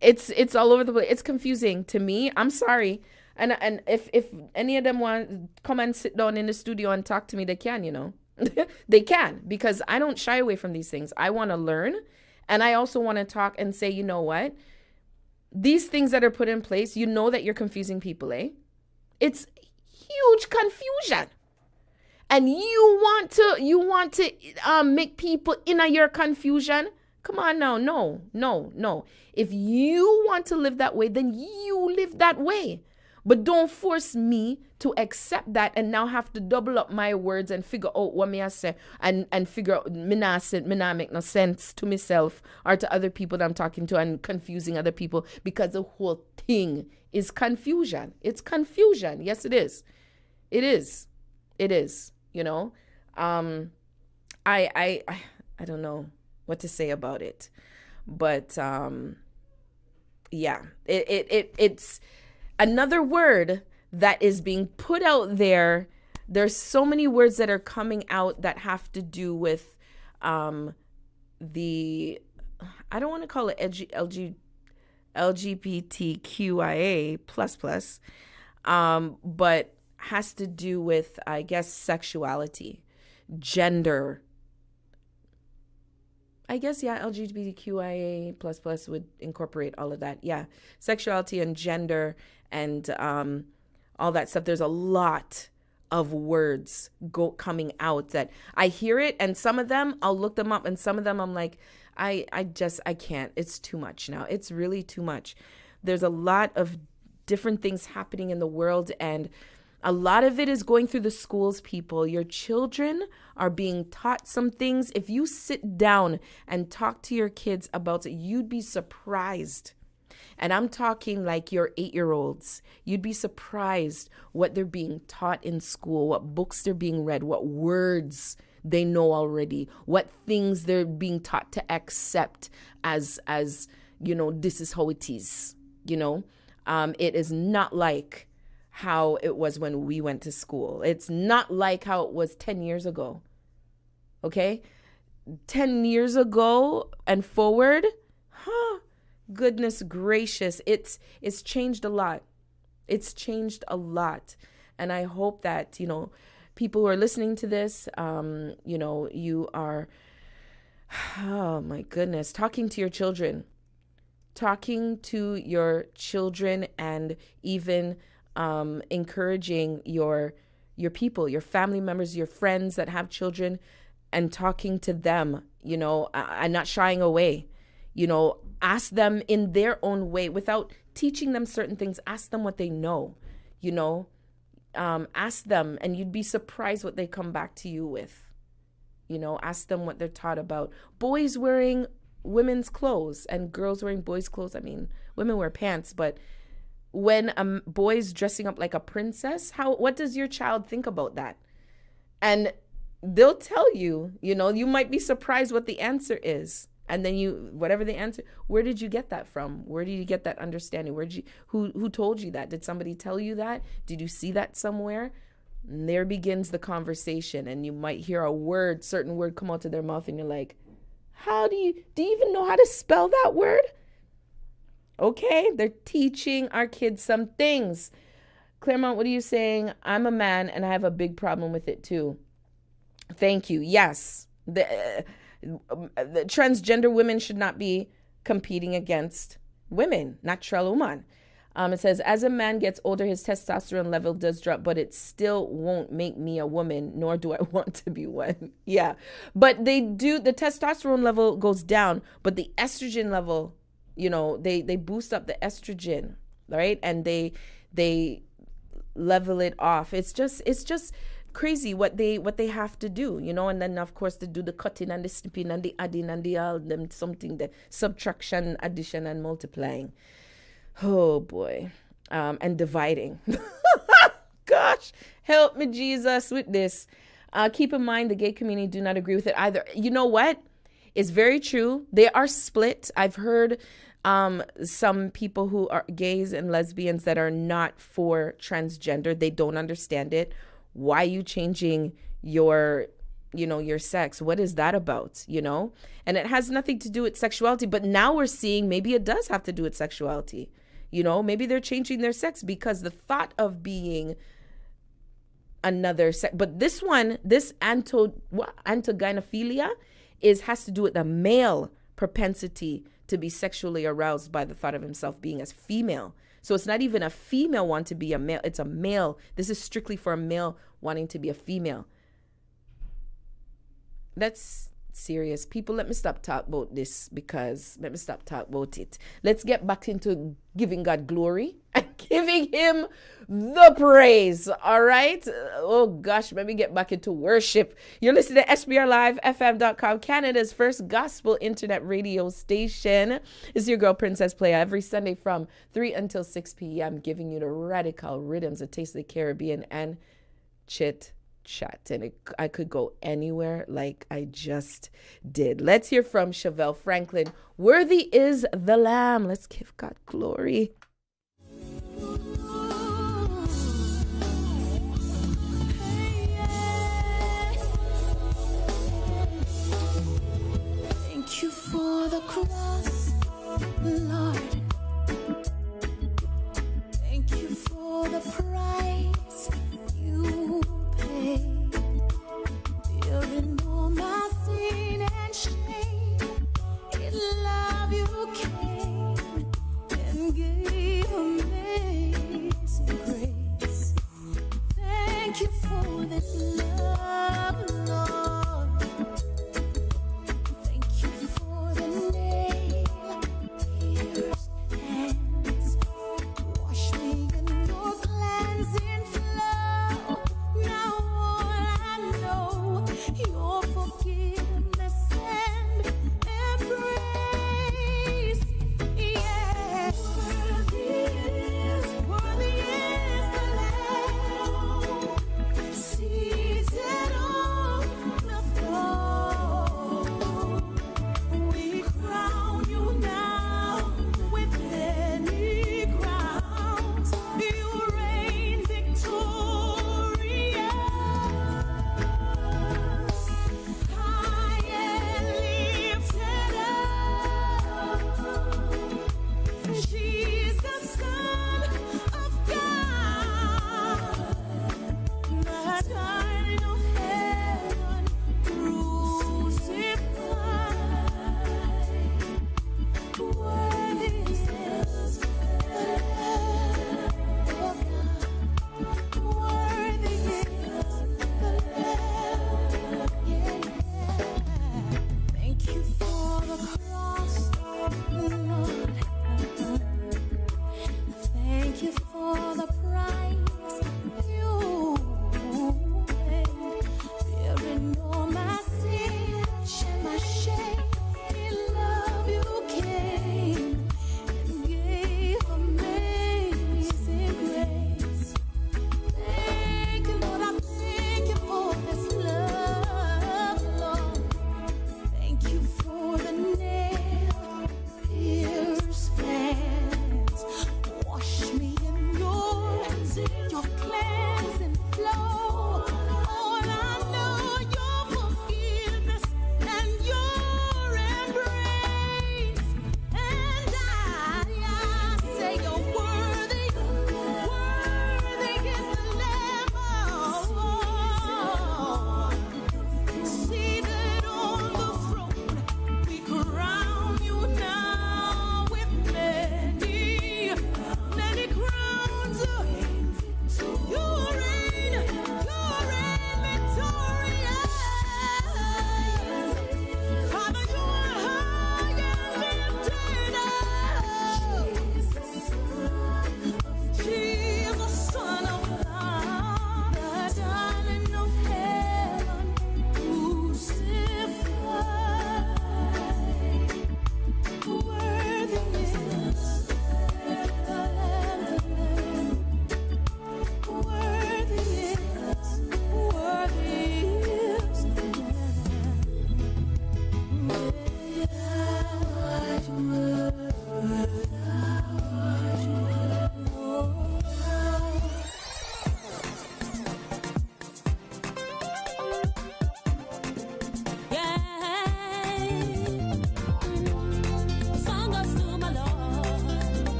it's all over the place. It's confusing to me. I'm sorry. And if any of them want come and sit down in the studio and talk to me, they can, they can, because I don't shy away from these things. I want to learn, and I also want to talk and say, you know what? These things that are put in place, that you're confusing people, eh? It's huge confusion. And you want to make people in your confusion? Come on now. No. If you want to live that way, then you live that way. But don't force me to accept that and now have to double up my words and figure out what me I say and figure out me not make no sense to myself or to other people that I'm talking to, and confusing other people, because the whole thing is confusion. It's confusion. Yes, it is. It is. I don't know what to say about it, but yeah, it's another word that is being put out there. There's so many words that are coming out that have to do with the, I don't want to call it LGBTQIA plus, but has to do with, I guess, sexuality, gender. I guess, yeah, LGBTQIA plus would incorporate all of that. Yeah, sexuality and gender and all that stuff. There's a lot of words coming out that I hear it, and some of them I'll look them up, and some of them I'm like, I can't. It's too much now. It's really too much. There's a lot of different things happening in the world, and a lot of it is going through the schools, people. Your children are being taught some things. If you sit down and talk to your kids about it, you'd be surprised. And I'm talking like your 8-year-olds. You'd be surprised what they're being taught in school, what books they're being read, what words they know already, what things they're being taught to accept as this is how it is. It is not like how it was when we went to school. It's not like how it was 10 years ago. Okay? 10 years ago and forward, goodness gracious, it's changed a lot. It's changed a lot. And I hope that, people who are listening to this, you are, oh my goodness, talking to your children and even encouraging your people, your family members, your friends that have children, and talking to them, and not shying away, ask them in their own way without teaching them certain things. Ask them what they know, ask them, and you'd be surprised what they come back to you with. Ask them what they're taught about boys wearing women's clothes and girls wearing boys' clothes. I mean, women wear pants, but when a boy's dressing up like a princess, what does your child think about that? And they'll tell you, you might be surprised what the answer is. And then whatever the answer, where did you get that from? Where did you get that understanding? Who told you that? Did somebody tell you that? Did you see that somewhere? And there begins the conversation, and you might hear certain word come out of their mouth, and you're like, do you even know how to spell that word? Okay, they're teaching our kids some things. Claremont, what are you saying? I'm a man and I have a big problem with it too. Thank you. Yes, the transgender women should not be competing against women, natural woman. It says, as a man gets older, his testosterone level does drop, but it still won't make me a woman, nor do I want to be one. Yeah, but the testosterone level goes down, but the estrogen level, they boost up the estrogen, right? And they level it off. It's just crazy what they have to do, and then of course they do the cutting and the snipping and the adding and the subtraction, addition and multiplying. Oh boy. And dividing. Gosh, help me Jesus with this. Keep in mind, the gay community do not agree with it either. You know what? It's very true. They are split. I've heard some people who are gays and lesbians that are not for transgender. They don't understand it. Why are you changing your sex? What is that about? And it has nothing to do with sexuality. But now we're seeing maybe it does have to do with sexuality. Maybe they're changing their sex because the thought of being another sex. But this antogynephilia has to do with the male propensity to be sexually aroused by the thought of himself being as female. So it's not even a female want to be a male. It's a male. This is strictly for a male wanting to be a female. That's serious. People, let me stop talking about this because let me stop talking about it. Let's get back into giving God glory and giving him the praise. All right. Oh gosh, let me get back into worship. You're listening to SPRLIVEFM.com, Canada's first gospel internet radio station. It's your girl Princess Playa every Sunday from 3 until 6 p.m. giving you the radical rhythms, a taste of the Caribbean and chit chat. And I could go anywhere like I just did. Let's hear from Chevelle Franklin. Worthy is the Lamb. Let's give God glory. Thank you for the cross, Lord. Thank you for the price you paid, bearing all my sin and shame. In love you came and gave amazing grace. Thank you for this love, Lord. Thank you for the nail-pierced hands. Wash me in your cleansing flow. Now all I know, your forgiveness and embrace. Yeah. Worthy is the Lamb, seated on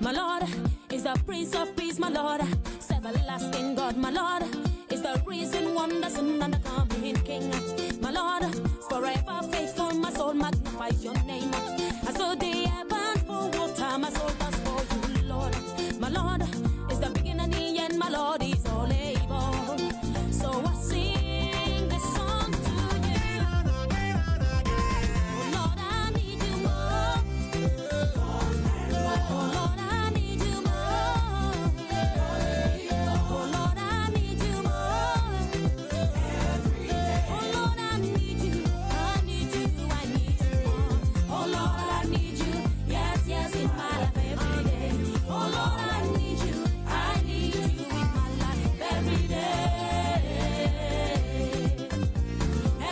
My Lord is the Prince of Peace, my Lord. Is everlasting God, my Lord. Is the reason, wonder, soon and the coming King. My Lord is forever faithful, my soul magnifies your name. I saw the heaven for water, my soul does for you, Lord. My Lord is the beginning and the end, my Lord is all able. So I sing this song to you. Oh Lord, I need you more. Oh Lord, I need you more. Oh Lord, I need you more. Oh Lord, I need you. I need you. I need you more. Oh Lord, I need you. Yes, yes, in my life every day. Oh Lord, I need you. I need you in my life every day.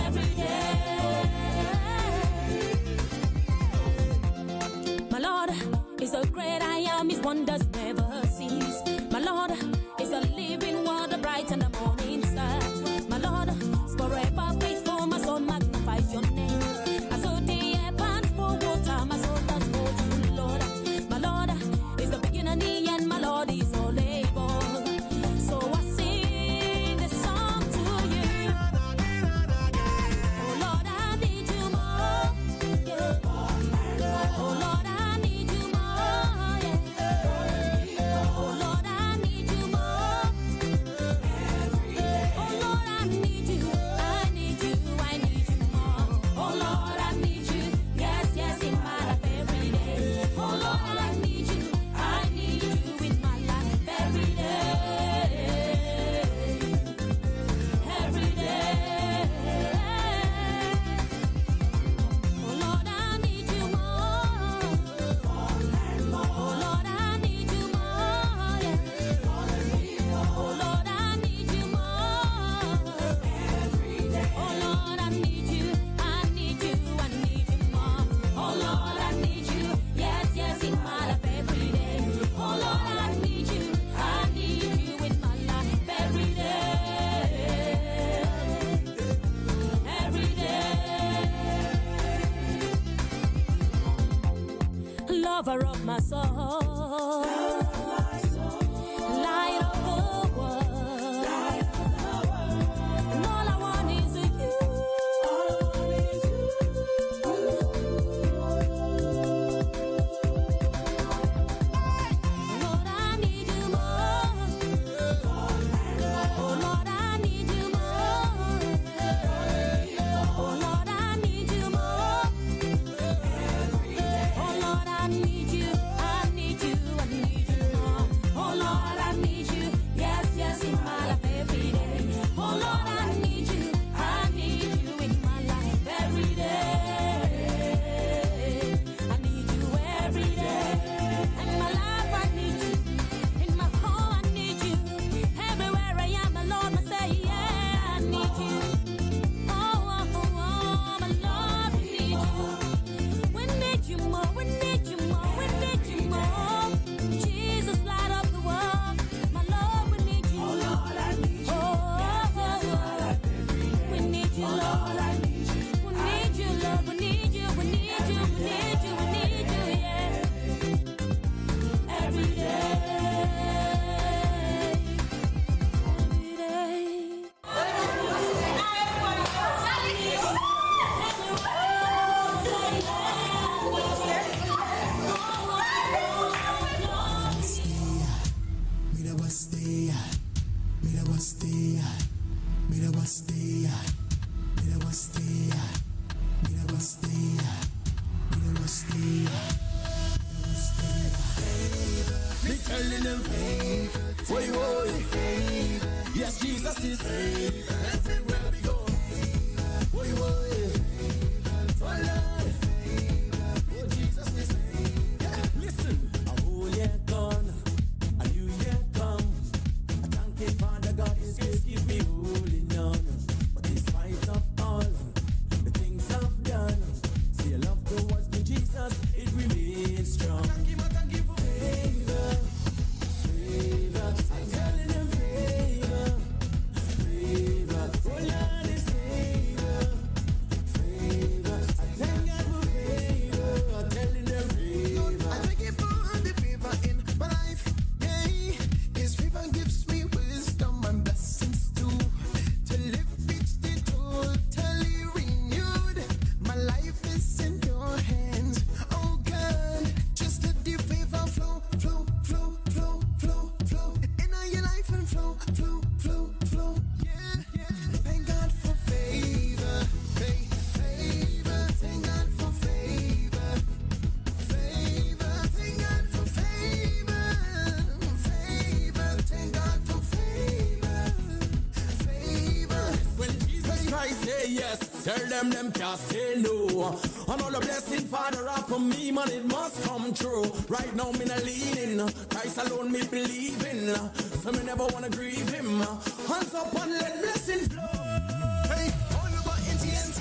Every day. My Lord is a great I am, his wonders never cease. My Lord is a living water, bright and the morning star. My Lord is forever faithful, my soul magnifies your name. I saw the heavens for water, my soul does for you, Lord. My Lord is the beginning and the end, my Lord is all able. So I sing this song to you. Oh Lord, I need you more. Yeah. Oh Lord, I need you more. Yeah. Oh Lord, I need you more. Oh Lord, I need you. I need you. I need you more. Oh Lord, I need you. Yes, yes, in my life every day. Oh Lord, I need you. I need you in my life every day. Every day. Oh Lord, I need you more. Oh Lord, I need you more. Yeah. Oh Lord, I need you more. Oh Lord, I need you. I need you. I need you more. Oh Lord, I need you. Yes, yes, in my life every day. Oh Lord, I need you. I need you in my life every day. Every day. Lover of my soul. Light of the world. And all I want is you. Lord, I need you more. Oh Lord, I need you more. Oh Lord, I need you more. Oh Lord, I need you. I need you. I need you more. Oh Lord, I need you. Yes, yes, in my life every day. Oh Lord, I need you. I need you in my life every day. I need you every day. In my life, I need you. In my home, I need you. Everywhere I am, the Lord must say, yeah, I need you. Oh, oh, oh, my Lord, we need you. We need you more. We need you more. We need you more. Jesus, light up the world. My Lord, we need you. Oh Lord, I need you. We need you, Lord. I need you. We need you, Lord. We need you. We need you. We need you. We need you. Yeah. Every day. Every day. Mira bastia, mira bastia, mira bastia, mira bastia, mira bastia, mira bastia. Me telling them favor, boy, boy. Yes, Jesus is favor. Everywhere we go, boy, boy. Oh Lord, oh Jesus is favor. Listen, a whole year gone, a new year come. I thank you, Father God, His grace give me holding on. But in spite of all the things I've done, see your love towards me, Jesus, it remains strong. Thank you for favor, favor. I'm telling them favor, favor. say yes. Tell them can't say no. And all the blessing Father have for me, man, it must come true. Right now, me not leaning. Christ alone me believing. So me never wanna grieve him. Hands up and let blessings flow. Hey, all about NTNT,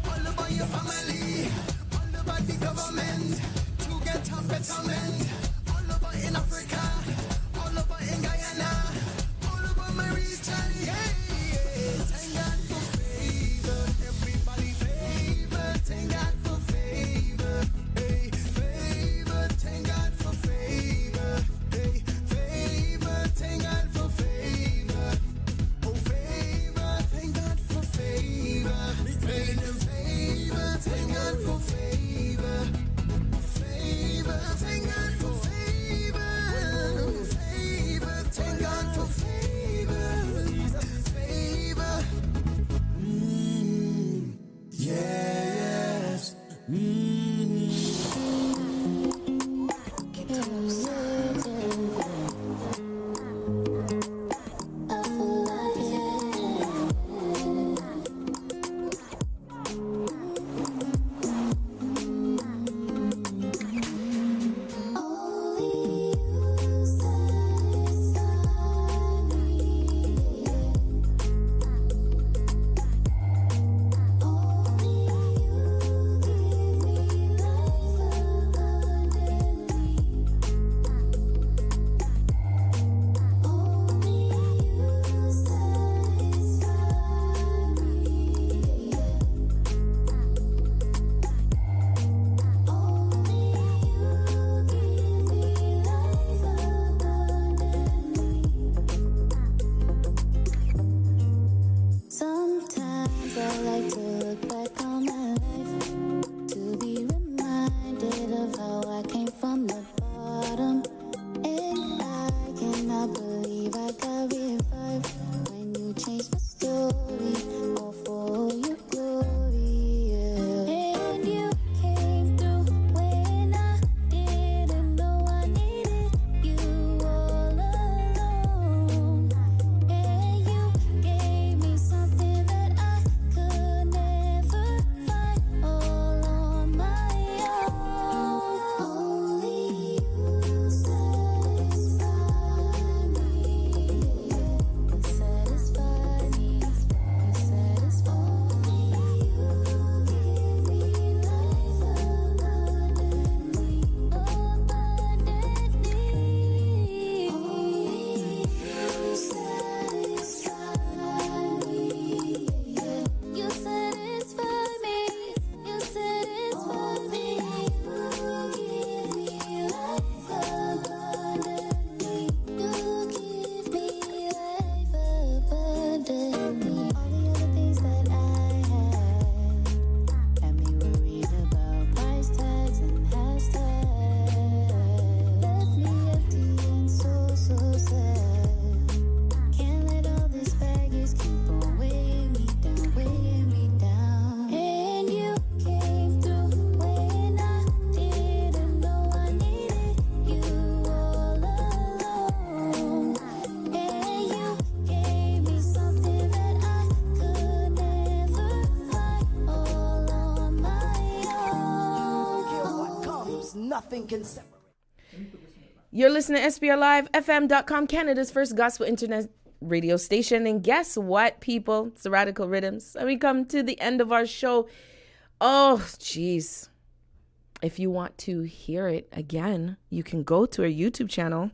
all about your family, all about the government to get a betterment. All about in Africa, all about in Guyana, all about my region. Yeah, yeah. Thank God for favor, everybody favor. Thank God for favor, hey, favor. Thank God for favor, hey, favor. Thank God for favor, oh favor. Thank God for favor, favor. Thank God for favor, favor. Thank God for favor, favor. Thank God for favor, favor. Yes. Sometimes I like to look back on my life to be reminded of how I came from the bottom. And I cannot believe I got revived when you changed my story, all for your glory. Yeah. And you came through when I didn't know I needed you all alone. And you gave me something that I could never find all on my own. Only you satisfy me. You satisfy me. You satisfy me. You give me life abundantly, abundantly. Only you satisfy me. You satisfy me. You satisfy me. You give me life abundantly. You give me life abundantly. All the other things that I had me worried about price tags and hashtags. Left me empty and so sad. Can't let all this baggage keep on weighing me down, weighing me down. And you came through when I didn't know I needed you all alone. And you gave me something that I could never find all on my own. What comes, nothing can separate. You're listening to SPRLIVEFM.com, Canada's first gospel internet radio station. And guess what, people? It's the Radical Riddimz. And we come to the end of our show. Oh, jeez. If you want to hear it again, you can go to our YouTube channel.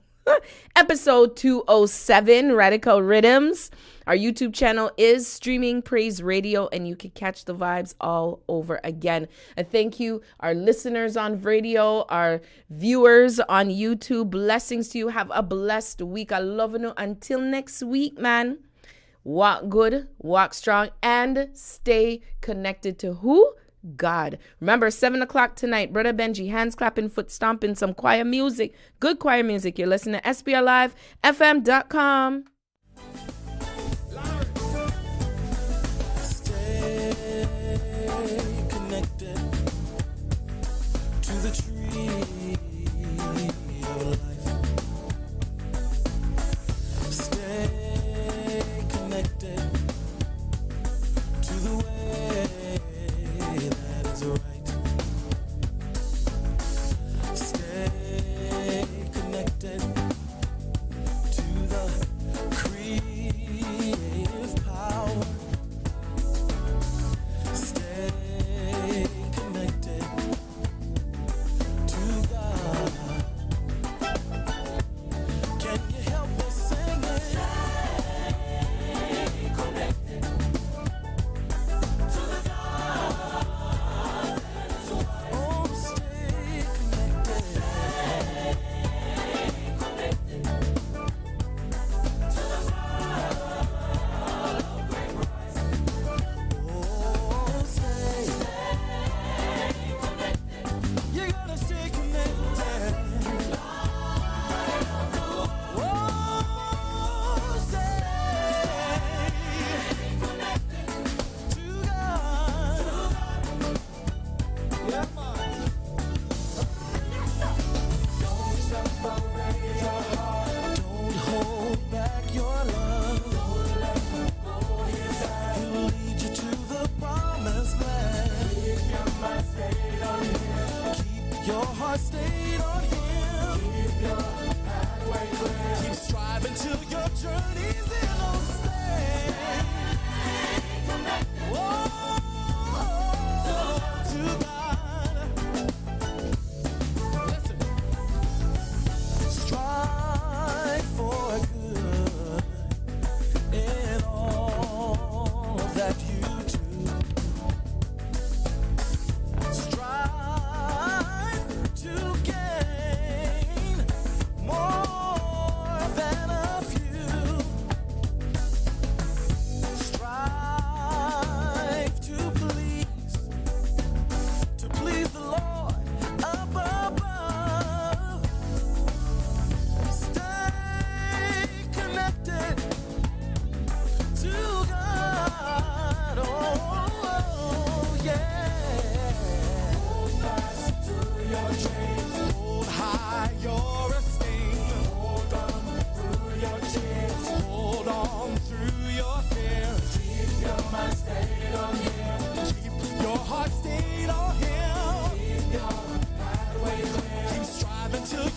Episode 207, Radical Riddimz. Our YouTube channel is streaming Praise Radio, and you can catch the vibes all over again. I thank you, our listeners on radio, our viewers on YouTube. Blessings to you. Have a blessed week. I love you. Until next week, man. Walk good, walk strong, and stay connected to who? God. Remember, 7 o'clock tonight, Brother Benji, hands clapping, foot stomping, some choir music, good choir music. You're listening to SPRLIVEFM.com. Stay connected to the tree of life. Stay connected to the way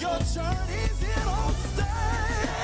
Your journey's here to stay.